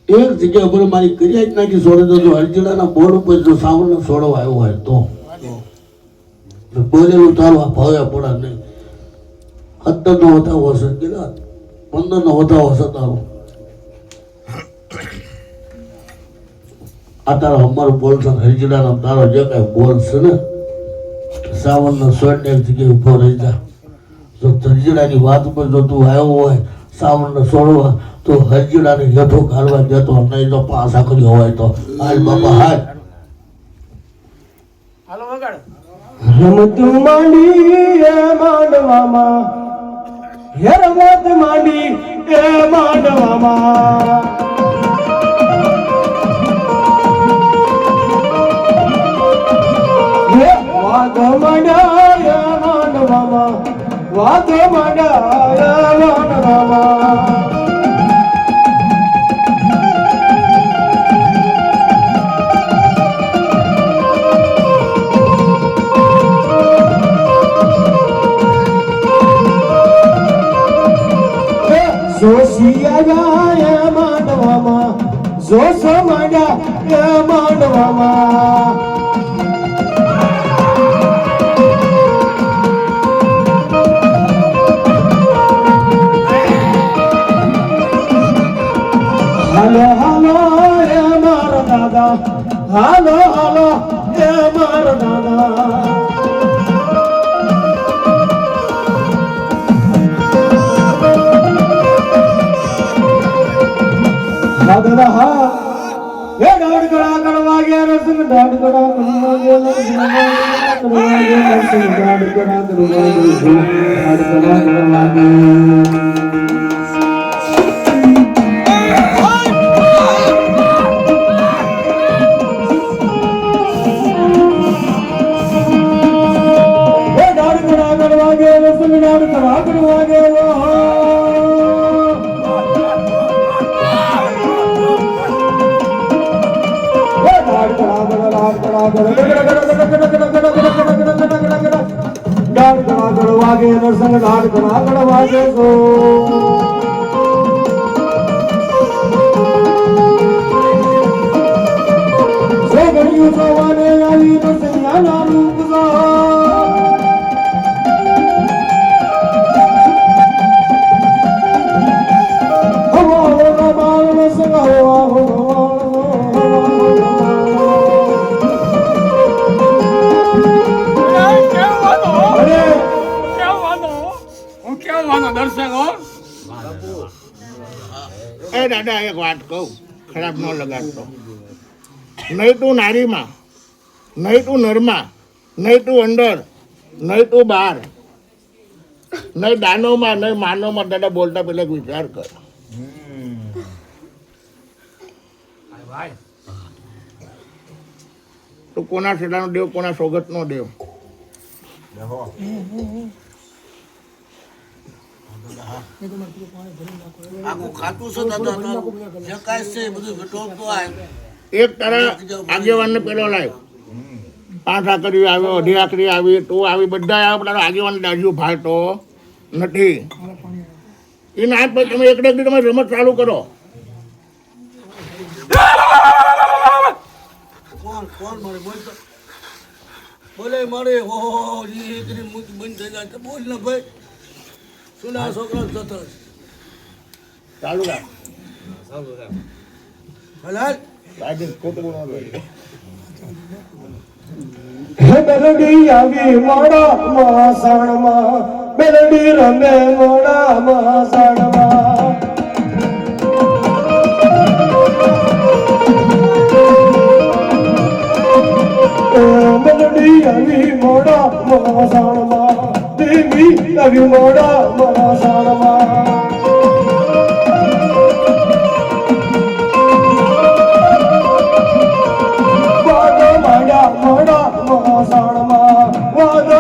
એક જગ્યા ઉપર મારી કર્યા જ નાખી છોડે તો હરજીડાના બોર્ડ ઉપર જો સાવણને છોડવા આવ્યો હોય તો બોલેલું તારું આ ભાવે પડે નહીં. 17 નો વધાવો હશે કેટલા 15 નો વધાવો હશે તારો. આ તારો અમારું બોલશે હરજીડાનો તારો જે કઈ બોલ છે ને સાવણનો સ્વર્ણ એક જગ્યાએ ઉભો રહી જા. જો હરજીડાની વાત ઉપર જો તું આવ્યો હોય સાવણને છોડવા તો હરજીડાને હેઠો કાઢવા જતો નહીં તો પાછા કર્યો હોય તો હાલ બાપા હાલ. રમત માંડી એ માંડવામાં હે રમત માંડી એ માંડવામાં હે વાઘ માંડ્યા એ માંડવામાં વાઘ માંડ્યા એ માંડવામાં જોશિયા માંડવામાં જોશ માંડ્યા માંડવામાં હાલો હાલો એ મારો દાદા હાલો હાલો એ મારો દાદા દાદા હા એ ડાડ ગળા ગળવા ગયા રસમ ડાડ ગળા ગળવા ગયા રસમ ડાડ ગળા ગળવા વાગે નરસંગ ડાડ ગળા વાગે ગો સે ઘડિયું સવારે આવી નરસંગના રૂપ જા હો રબાલ નરસંગ હો દર્શક હો એ દાદા એક વાત કહું, ખરાબ ન લગાડતો. નહીં તું નારીમાં, નહીં તું નરમાં, નહીં તું અંદર, નહીં તું બહાર, નહીં દાનોમાં, નહીં માનવમાં. દાદા બોલતા પેલા વિચાર કર. તો કોના છેડાનો દેવ, કોના સોગતનો દેવ? દેહો. આખું ખાતું છે દાદા તારું. જે કાંઈ છે એ બધું ઘટોળતું આવે. એક તારા આગેવાનને પેલો લાવ, 5 આકડી આવ્યો, 2 આકડી આવી, તું આવી, બધા આપણા આગેવાન દાજુ ભાળતો નથી. એ ના પછી તમે એકડે તમે રમત ચાલુ કરો. કોણ મારે બોલ તો બોલે મારે હો કરી મુખ બંધ થઈ જાય તો બોલ ને ભાઈ. શું ના છોકરા જતો ચાલુ રાખ. હલાલ આજે ખોટું ન બોલ. હે મેલડી આવી મોડા મહાસાણમાં, મેલડી રમે મોડા મહાસાણમાં. મેલડી આવી મોડા મહાસાણમાં, દેવી આવી મોડા મહાસાણમાં. મોડા મહાસાણમાં, વાદ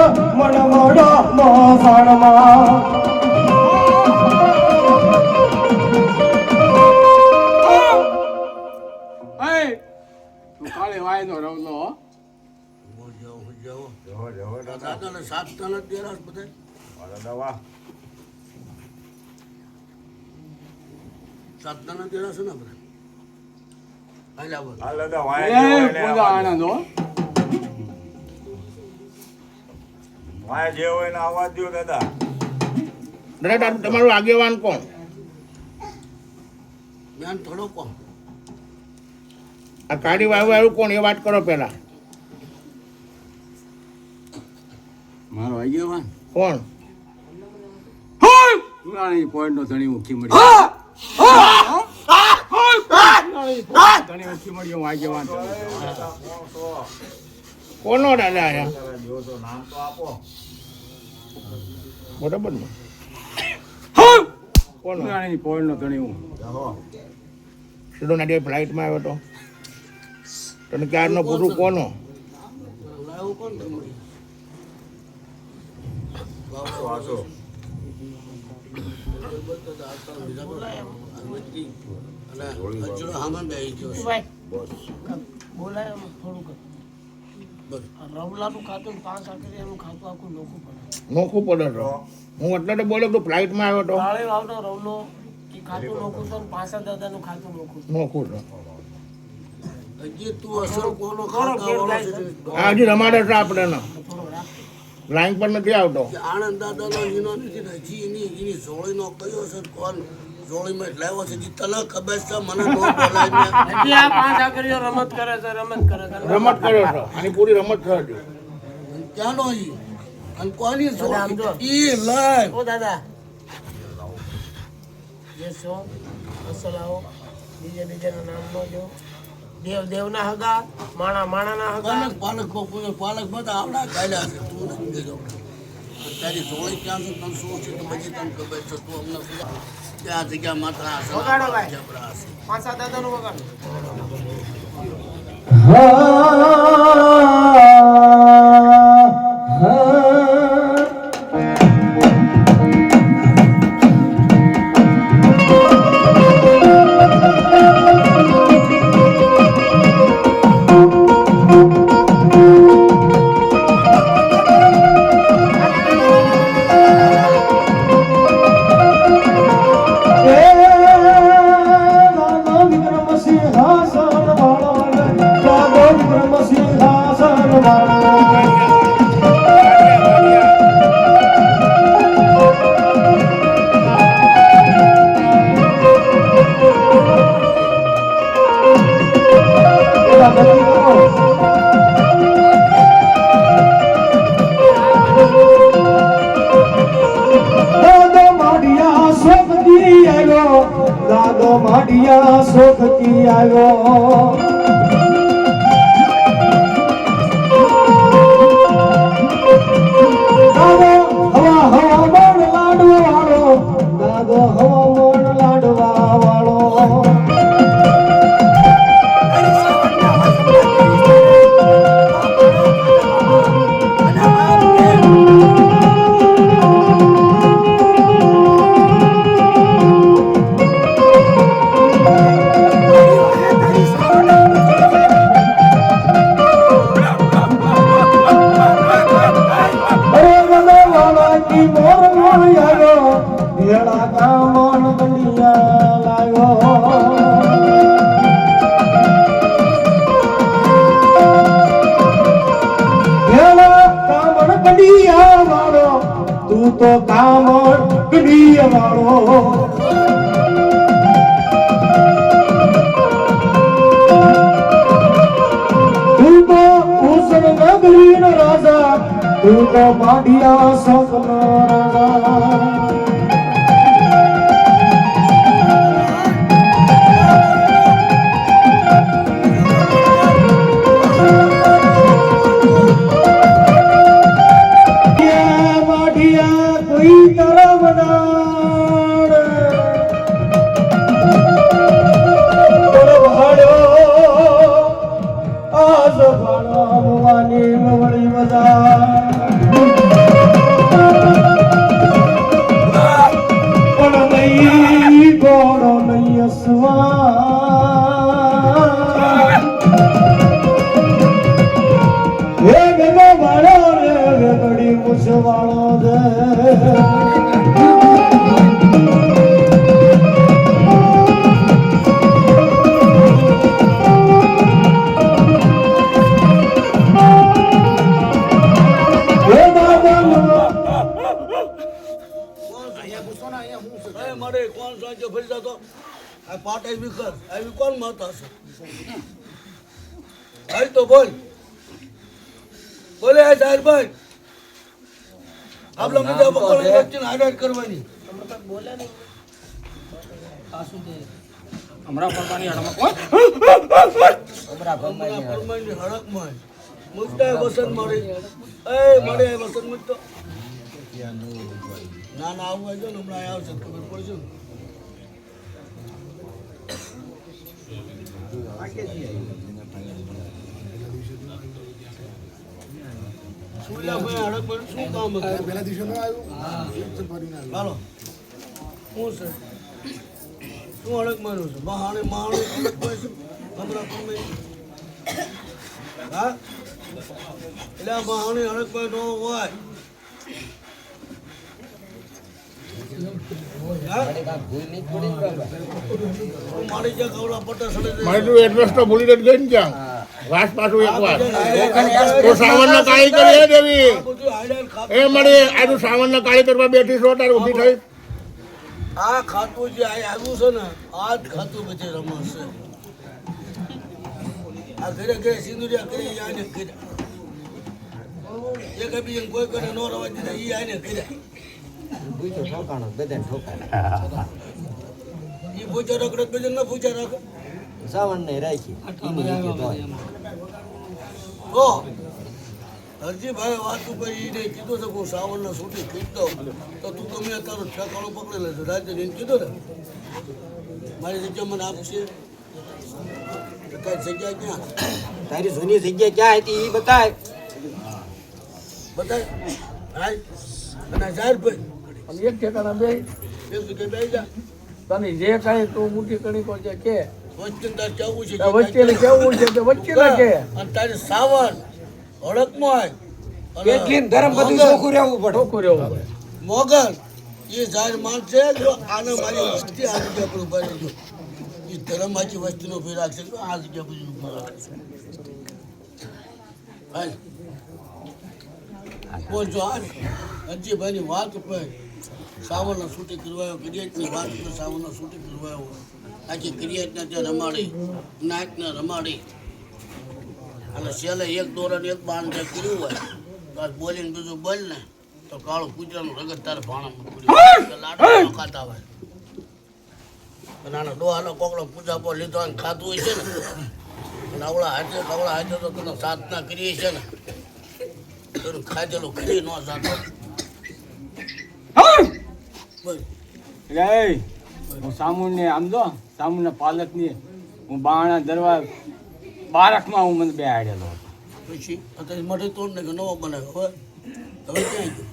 મોડા મહાસાણમાં. તું કાળે વાયનો રવલો હો. દેહો. દાદાને 7 તન જ દેરાશ બધા. મારા દવા. 7 તન જ દેરાશ ને બધા. હાલ્યા બોલ. હાલ દાદા વાય એ જેવો હોય ને પૂજા આવવા આનંદ દ્યો. હો. વાય જે હોય ને આવવા દ્યો દાદા. દાદા તમારું આગેવાન કોણ? જ્ઞાન થોડો કોણ આ કાળી વાવ્યું કોણ? એ વાત કરો પેલા. મારો આગેવાન કોણ? પુરાણી પોઈન્ટ નો ધણી ઊંખી મળી. ધણી ઊંખી મળી હું આગેવાન. કોનો દાદા આયા? તારા જો તો નામ તો આપો. બરોબર ને? કોનો? પુરાણી પોઈન્ટ નો ધણી હું. દેહો. સીધો ના ફ્લાઇટમાં આવ્યો તો તને ક્યારનો પૂછું કોનો? લાવું કોણ તમે વાસો. અને હજુ હામાં બેસી ગયો છે. બોલાય એમ થોડુંક રવલાનું ખાતું 5 આકરી એનું ખાતું આખું નોખું પડે. નોખું પડે તો હું એટલે તો બોલ્યો તું ફ્લાઇટમાં આવ્યો તો કાળે વાવનો રવલો એ ખાતું નોખું છે, 5 દાદાનું ખાતું નોખું છે. નોખું તો હજી તું અસર કોનો ખાતા વાળો છે? આ હજી રમાડે છે આપણે ને થોડો રાખ. લાઈન પર નથી આવતો. કે આનંદ દાદાનો એનો નથી ને હજી એની જોડીનો કયો છે કોણ જોડીમાં લાવ્યો છે? હજી તને ખબર છે મને ન બોલાય ને. હજી આ 5 આકરીઓ રમત કરે છે. રમત કર્યો છે આની પૂરી રમત છે હજી. ક્યાંનો ઈ અને કોની દાદા, આમ જો. જોડી ઈ લાય ઓ દાદા જે છો અસલ આવો, બીજાના નામ નો જો. દેવના હગા, માણાના હગા. પાલક બધા આવડા કાઢ્યા છે. તું નથી દેજો તારી જોડી ક્યાં છે તને શું છે તો બધી તને ખબર છે. તું અમને ત્યાં જગ્યા માત્ર વગાડો ભાઈ. જબરા હશે. 5 દાદાનું વગાડો. દાદો માડિયા સોખતી આવ્યો. દાદો હવામાન લાડવા વાળો. તો બાંધિયા સપના રાજા કોણ માતા છે હાલ તો બોલ બોલે સાહેબભાઈ આપણા મુદ્દા પકડો વચ્ચે હાઈલાઈટ કરવાની હમણાં પરમાની હડમાં કોણ પરમાની હડકમાં મુદ્દા વસંત મળે મળે વસંત મુદ્દો ના આવું હોય ને હમણાં આવશે ખબર પડશે મારું એડ્રેસ તો ભૂલી જ ગઈ ને ત્યાં વાસ પાછું એકવાર તો સાવનને કાળી કરી હે દેવી એ મળી આજુ સાવનને કાળી કરવા બેઠી છો તાર ઊભી થઈ આ ખાતું જે આવ્યું છે ને આ જ ખાતું પછી રમશે આ ઘરે ઘરે સિંદુરિયા કરી આને કર્યા એક બીજે કોઈ કરે નો રવા દીધા ઈ આને કર્યા ઈ પૂછો રકડત બીજે ન પૂછા રાખ સાવન ને રાખી ઓ હરજીભાઈ વાત ઉપર એને કીધું છે હું સાવનને છૂટી ખીચતો તો તું ગમે તારું ઠેકાણું પકડી લેજો રાજ્ય એને કીધું ને મારી જગ્યા મને આપશે તારી જગ્યા ક્યાં તારી જૂની જગ્યા ક્યાં હતી એ બતાય બતાય હાલ અને જાહેર ભાઈ એક ઠેકાણા બે એક જગ્યાએ બેસી જા તને જે કાંઈ તું મોટી કણી કો છે કે વચ્ચે તારે કેવું છે વચ્ચે કેવું છે તે વચ્ચે ના કે અને તારે સાવન હડકમાં કેટલી ધર્મ બધું ચોખ્ખું રહેવું પડે ઠોકું રહેવું પડે મોગલ એ જાહેર માણસ છે જો આને મારી વસ્તી આ જગ્યા પર ઉભા રહેજો એ ધર્મમાંથી વસ્તીનો ફેર રાખશે તો આ જગ્યા પર ઉભા રાખશે હાલ બોલજો હાલ હરજીભાઈની વાત ઉપર સાવનનો છૂટી કરવાયો ક્રિયાતની વાત ઉપર સાવનનો છૂટી કરવાયો આખી ક્રિયાતને ત્યાં રમાડી નાચને રમાડી અને છેલ્લે એક દોરણ એક બાણ જે કર્યું હોય તો બોલીને બીજું બોલ ને તો કાળું કૂતરાનું રગત તારે ભાણામાં પૂર્યું લાડુ ખાતા હોય અને આનો ડોહાનો કોકડો પૂજા પર લીધો અને ખાતું હોય છે ને અને આવડા હાથે તો તને સાધના કરીએ છે ને એનું ખાધેલું ખરી ન જાતો હું સામુને આમ જો સામુને પાલકની હું બાણા દરવા બારકમાં હું મને બે આડેલો હતો પછી અત્યારે મઢે તોડને કે નવો બનાવ્યો હવે ક્યાં ગયો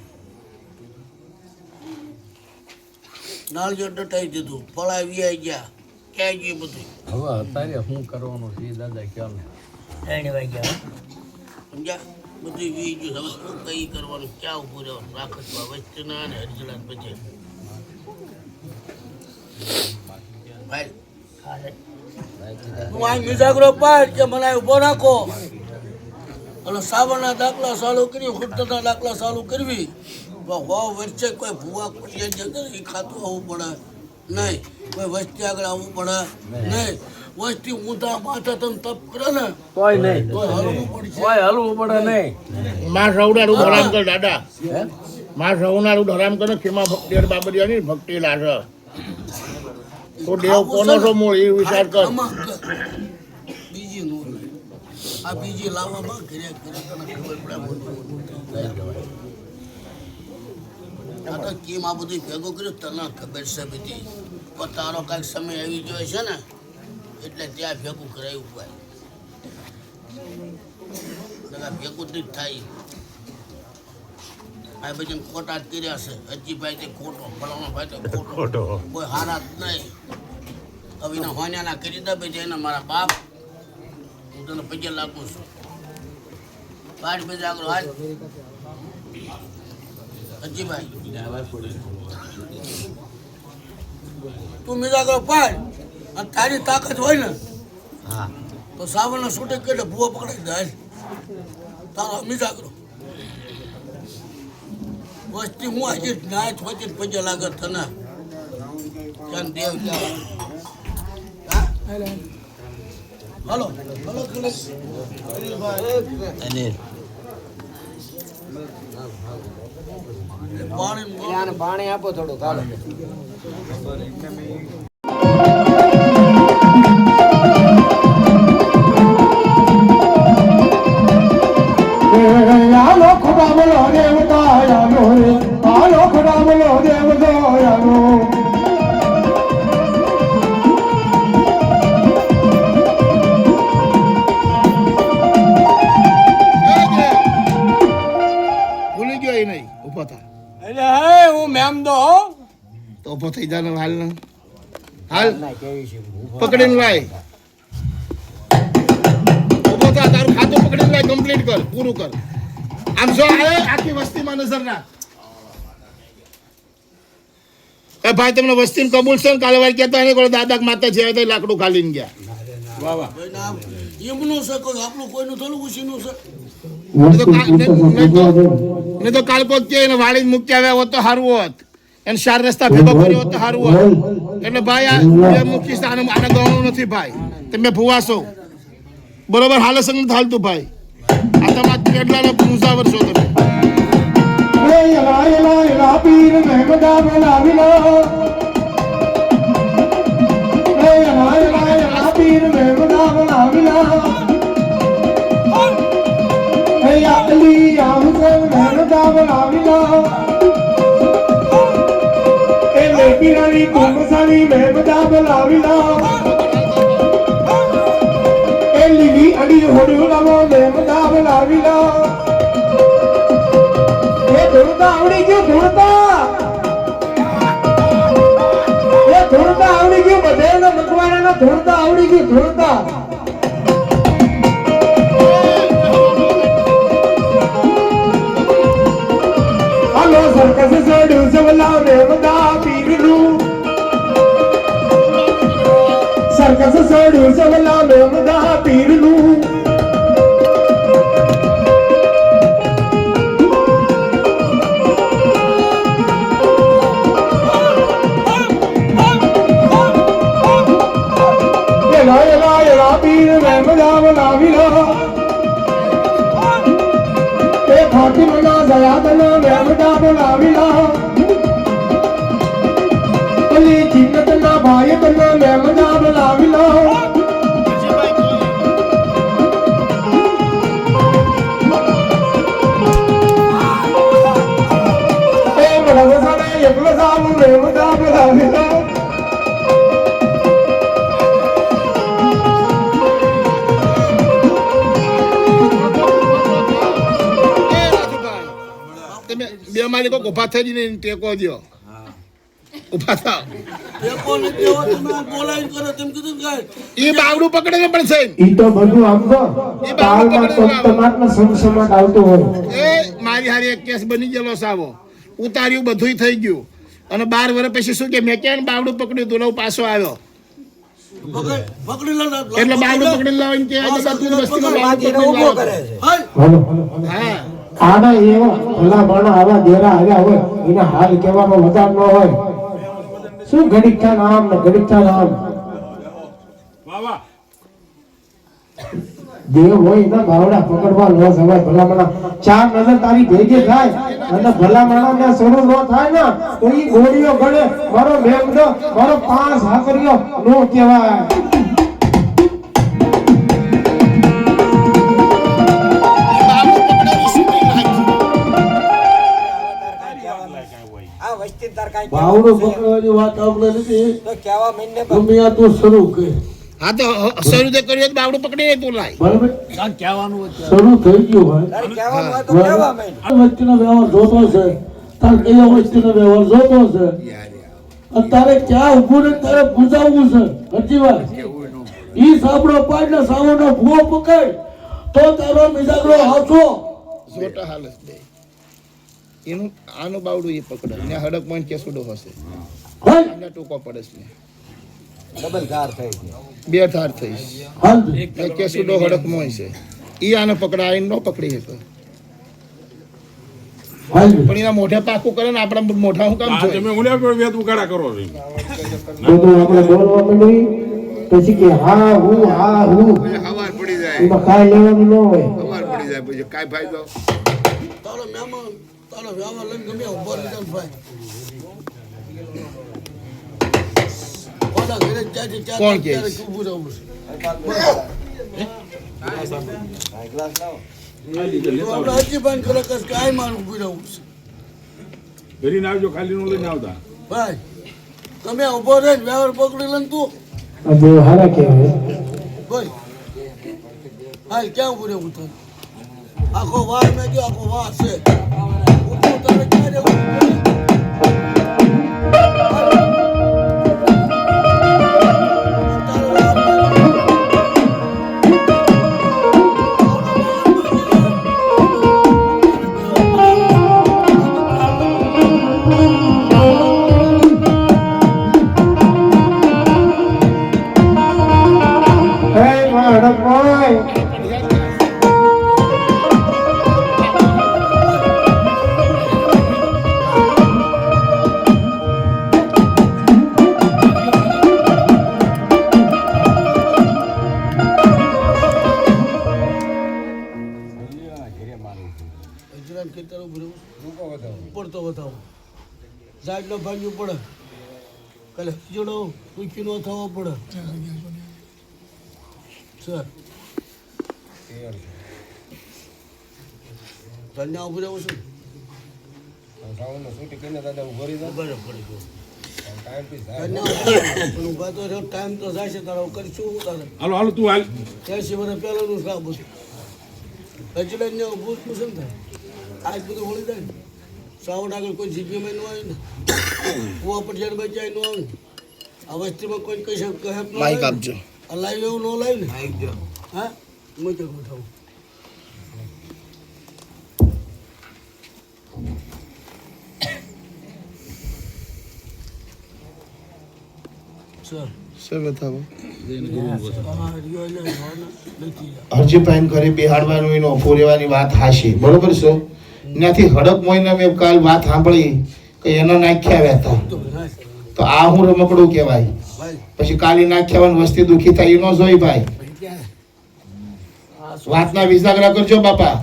નાળિયેર ડટાઈ દીધું ફળા વ્યાઈ ગયા ક્યાં ગયું બધું હવે અત્યારે શું કરવાનું છે દાદા ખ્યાલ ને 3 વાગ્યા સમજ્યા બધું વી ગયું હવે શું કઈ કરવાનું ક્યાં ઉભું રહેવાનું રાખતમાં વચ્ચેના ને હરજડા પછી ભાઈ હું આ મિજાગરો પાડ કે મને ઉભો રાખો અને સાવનના દાખલા ચાલુ કરી ખુદના દાખલા ચાલુ કરવી તો વચ્ચે કોઈ ભૂવા કુટિયા જશે એ ખાતું આવવું પડે નહીં કોઈ વસ્તી આગળ આવવું પડે નહીં વસ્તી ઊંધા માથા તમે તપ કરે ને તોય નહીં, તો હલવું પડશે. તોય હલવું પડે નહીં. માં સૌનારું ધરામ કર દાદા, માં સૌનારું ધરામ કરે ખેમા ભક્તિ બાબરિયાની ભક્તિ લાગે તો દેવ કોનો છો મૂળ એ વિચાર કર. આમાં બીજી નો લે. આ બીજી લાવવામાં ઘરે ઘરે તને ખબર પડે આ તો કેમ આ બધું ભેગું કર્યું તને ખબર છે બધી. પણ તારો કાંઈક સમય આવી ગયો છે ને એટલે ત્યાં ભેગું કરાયું ભાઈ. ભેગું જ થાય. આ બધી ખોટા જ કર્યા છે. અજીભાઈ તે ખોટો, ફલાણો ભાઈ તે ખોટો, કોઈ હારા જ નહીં. હવે એના હોન્યાના કરી દે ભાઈ એના મારા બાપ, હું તને પગે લાગુ છું. પાડ બે જાગરો હાલ અજીભાઈ, તું મીરા કરો પાડ અને તારી તાકાત હોય ને તો સાવરનો છૂટે કે ભૂવો પકડાઈ જાય. તારો મીરા કરો વસ્તી હું આજે નાચ વચ્ચે પગે લાગે તને ચાલ દેવ ચાલ. હલો હલો પાણી આપો થોડું ચાલો. આલો ખુદા બોલો દેવતા આલો રે, આલો ખુદા બોલો દેવતા આલો. ભૂલી ગયો એ નહીં ઉભો થા એટલે હે હું મેમદો હો. તો ઉભો થઈ જા ને હાલ ને હાલ પકડીને લાય. ઉભો થા, તારું ખાતું પકડીને લાય, કમ્પ્લીટ કર, પૂરું કર. આમ જો આખી વસ્તીમાં નજર નાખ. એ ભાઈ તમને વસ્તી કબૂલ છે ને કાલે વાર કહેતા નહીં દાદા માતા છે તો લાકડું ખાલીને ગયા. વાહ વાહ. એમનું છે કોઈ આપણું કોઈનું થોડું ઉછીનું છે. નહીં તો કાલ કોક કે એને વાળી મૂકી આવ્યા હોત તો સારું હોત, એને ચાર રસ્તા ભેગો કર્યો હોત તો સારું હોત. એટલે ભાઈ આ મૂકી આને ગણવું નથી ભાઈ. તમે ભૂવા છો બરોબર, હાલે સંગ હાલતું ભાઈ. આ તમારા કેટલા મુસાફર છો તમે. પીર મહેમદા બોલાવી લો, પીર મહેમદા બોલાવી લો. અલી આહુસેન મહેમદા બોલાવી લો. એ મેકી રાણી કુમસાની મહેમદા બોલાવી લો. એ લીલી અડી હોડું લાવો મહેમદા બોલાવી લો. એ ધૂળતા આવડી ગયું, ધૂળતા એ ધૂળતા આવડી ગયું, બધે મકવાના ધૂળતા આવડી ગયું, ધૂળતા. હાલો સરકસ સોડું સવલા મેમદા પીરનું, સરકસ સોડું સવલા મેમદા પીરનું. પીર મહેમદા બોલાવી લો. એ ફાતિમા જયાદના મહેમદા બોલાવી લો. અલી જીનતના ભાઈતના મહેમદા બોલાવી લો. એ બળવસાના એકલો સાવ મહેમદા બોલાવી લો. બે મારી કોઈ ઉભા થઈ જઈને ટેકો દો. ઉભા થાવ. ટેકો ન દેવો તમે બોલાવી કરો તેમ કીધું કાંઈ. એ બાવડું પકડે પણ છે. ઈ તો બધું આમ તો તાલમાં તમાકના સમસમાટ આવતું હોય. એ મારી હારી એક કેસ બની ગયેલો સાવો, ઉતાર્યું બધુંય થઈ ગયું અને 12 વર્ષ પછી શું કે મેં ક્યાં બાવડું પકડ્યું તું લઉં પાછો આવ્યો. પકડી લો એટલે બાવડું પકડી લાવીને કે આજે તું વસ્તીમાં બાવડું પકડી લાવો. હા આના એવા ભલા માણા આવા દેરા આવ્યા હોય એના હાલ કહેવામાં વધાર ન હોય. શું ઘડીકતા નામ ને ઘડીકતા નામ. આવા દેવ હોય એના બાવડા પકડવા લો જવાય ભલામણા ચાર નજર તારી ભેગી થાય અને ભલામણા ને શરૂ ન થાય ને તો ઈ ગોળીઓ ગળે મારો મેઘનો મારો 5 હાકરિયો નો કહેવાય. બાવડો પકડવાની વાત આપણે નથી ગમે આ તો શરૂ કરે. હા તો શરૂ તો કર્યું બાવડું પકડીને તું લાય બરાબર શરૂ થઈ ગયું ભાઈ વચ્ચેનો વ્યવહાર જોતો છે તાર કયો વચ્ચેનો વ્યવહાર જોતો છે અને તારે ક્યાં ઉભું ને તારે પૂજાવવું છે હજી વાત ઈ સાબડો પાડ ને સાવનો ભૂવો પકડ તો તારો મિજાગરો હાચો જોટા હાલત દે એનું આનું બાવડું એ પકડે ને હડક મોઈન કેસુડો હશે અને ટૂંકો પડે છે બે ધાર થઈ એક કેસુડો હડક મોય છે ઈ આને પકડાય ન પકડી શકે પણ એના મોઢે પાકું કરે ને આપણા મોઢા હું કામ છે તમે ઉલ્યા કોઈ વેત ઉગાડા કરો છો તો આપણે બોલવા માંડી પછી કે હા હું હવાર પડી જાય એમાં કાંઈ લેવાનું ન હોય. હવાર પડી જાય પછી કાંઈ ફાયદો તારો મહેમાન તારો વ્યવહાર લઈને ગમે ઉભો રીતન ભાઈ કોના ઘરે ચાચી ચાચી કોણ કહે છે? ઊભું રહેવું છે આપણે હજી બંધ કરે કે કાંઈ મારું ઊભું રહેવું છે ઘરી આવજો ખાલી નો લઈને આવતા ભાઈ તમે ઉભો રહે વ્યવહાર પકડી લે તું આ દેવ હારા કહેવાય. ભાઈ હાલ ક્યાં ઊભું રહેવું તને આખો વાર મેં જો આખો વાર છે ઊભું તારે ક્યાં રહેવું ઝાડનો ભાગ્યું પડે કાલે જોડો દુઃખી નો થવો પડે સર ધન્યા ઉભું રહેવું છું ટાઈમ તો જાય છે તારા કરીશું હું તારે હાલો હાલો તું હાલ 80 વર્ષ પહેલાનું કામ હતું હજી ને ઊભું પૂછે ને થાય આજ બધું હોળી જાય ને શ્રાવણ આગળ કોઈ જીપીમાં ન આવે ને કુવા પર જ્યારે બચાય ન આવે ને આ વસ્તીમાં કોઈ કહી શકે માઈક આપજો આ લાઈવ એવું ન લાઈવ ને હા મોટો ગોઠવું સર બતાવો હરજીભાઈ ઘરે બેહાડવાનું એનો ઓફો રહેવાની વાત હાશી બરોબર છે ત્યાંથી હડક મોઈને મેં કાલ વાત સાંભળી કે એનો નાખ્યા હતા તો આ હું રમકડું કહેવાય પછી કાલી નાખ્યા વસ્તી દુખી થાય એનો જોઈ ભાઈ વાતના વિજાગરા કરજો બાપા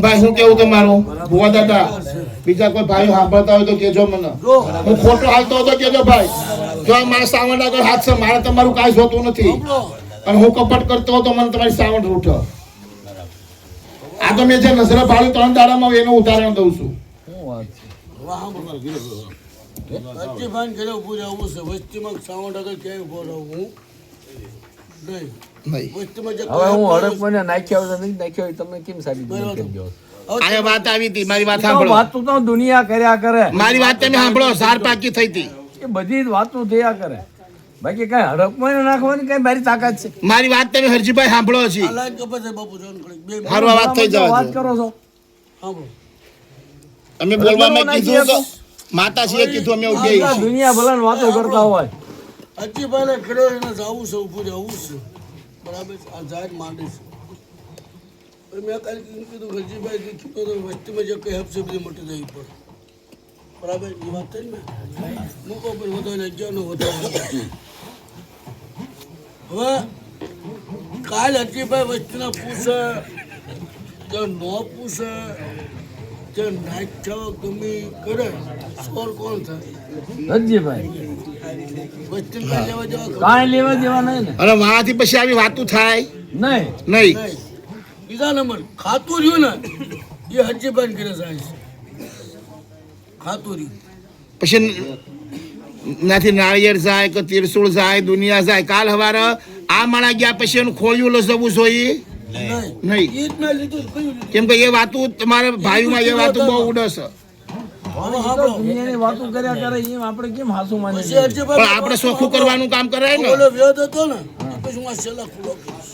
ભાઈ શું કેવું તમારું ભુવા દાદા બીજા કોઈ ભાઈ સાંભળતા હોય તો કેજો મને હું ખોટો હાલતો હતો કેજો ભાઈ જો મારા સાવણ આગળ હાથ છે મારે તમારું કાંઈ જોતું નથી અને હું કપટ કરતો હતો મને તમારી સાવણ રૂઠો આ તો મેં જે નજરે પાડ્યું 3 દાડામાં એનું ઉદાહરણ દઉં છું હરજીભાઈ ઘરે ઊભું રહેવું છે વસ્તીમાં શ્રાવણ આગળ ક્યાંય ઊભો રહું નહીં વસ્તીમાં જે હવે હું હડકમાં નાખ્યા હોય નહીં નાખ્યા હોય તમે કેમ સાબિત કરજો આ વાત આવી હતી મારી વાત સાંભળો વાતો તો દુનિયા કર્યા કરે મારી વાત તમે સાંભળો સાર પાકી થઈ હતી એ બધી જ વાતો થયા કરે બાકી કઈ હડકમાં નાખવાની કઈ મારી તાકાત છે મારી વાત તમે હરજીભાઈ સાંભળો છે આ લાઈન કપે છે બાપુ જોન કરી બે હારવા વાત થઈ જવા વાત દો કરો છો સાંભળો અમે બોલવામાં કીધું તો માતાજીએ કીધું અમે ઉગે આખા દુનિયા ભલાને વાતો કરતા હોય હરજીભાઈને ઘરે એને જવું છે ઊભું રહેવું છે બરાબર આ જાહેર માંડે છે મેં કાલે કીધું હરજીભાઈ કીધું તો વસ્તીમાં જે કઈ હપશે બધી મટી જવી પડે બરાબર એ વાત થઈ ને મૂકો પછી વધો ને જો ને વધો હવે કાલ હરજીભાઈ વસ્તુના પૂછે જો નો પૂછે જો નાખ્યો ગમી કરે સોર કોણ થાય હરજીભાઈ વસ્તુ કાંઈ લેવા જવા કાંઈ લેવા દેવા નહીં ને અને વાંથી પછી આવી વાતું થાય નહીં નહીં. બીજા નંબર ખાતું રહ્યું ને એ હરજીભાઈ કરે સાહેબ ખાતું રહ્યું પછી નાથી નાળિયેર જાય કે તીરસુળ જાય દુનિયા જાય કાલ હવારે આ માણા ગયા પછી એનું ખોળિયું લસવું જોઈએ નહીં. એ જ મેં લીધું કયું લીધું કેમ કે એ વાતું તમારા ભાઈઓમાં એ વાતું બહુ ઉડશે. દુનિયાની વાતો કર્યા કરે એમ આપણે કેમ હાસુ માની પછી હરજીભાઈ પણ આપણે ચોખ્ખું કરવાનું કામ કરાય ને. ઓલો વ્યોદ હતો ને પછી હું આ છેલ્લા ખુલ્લો કરીશ.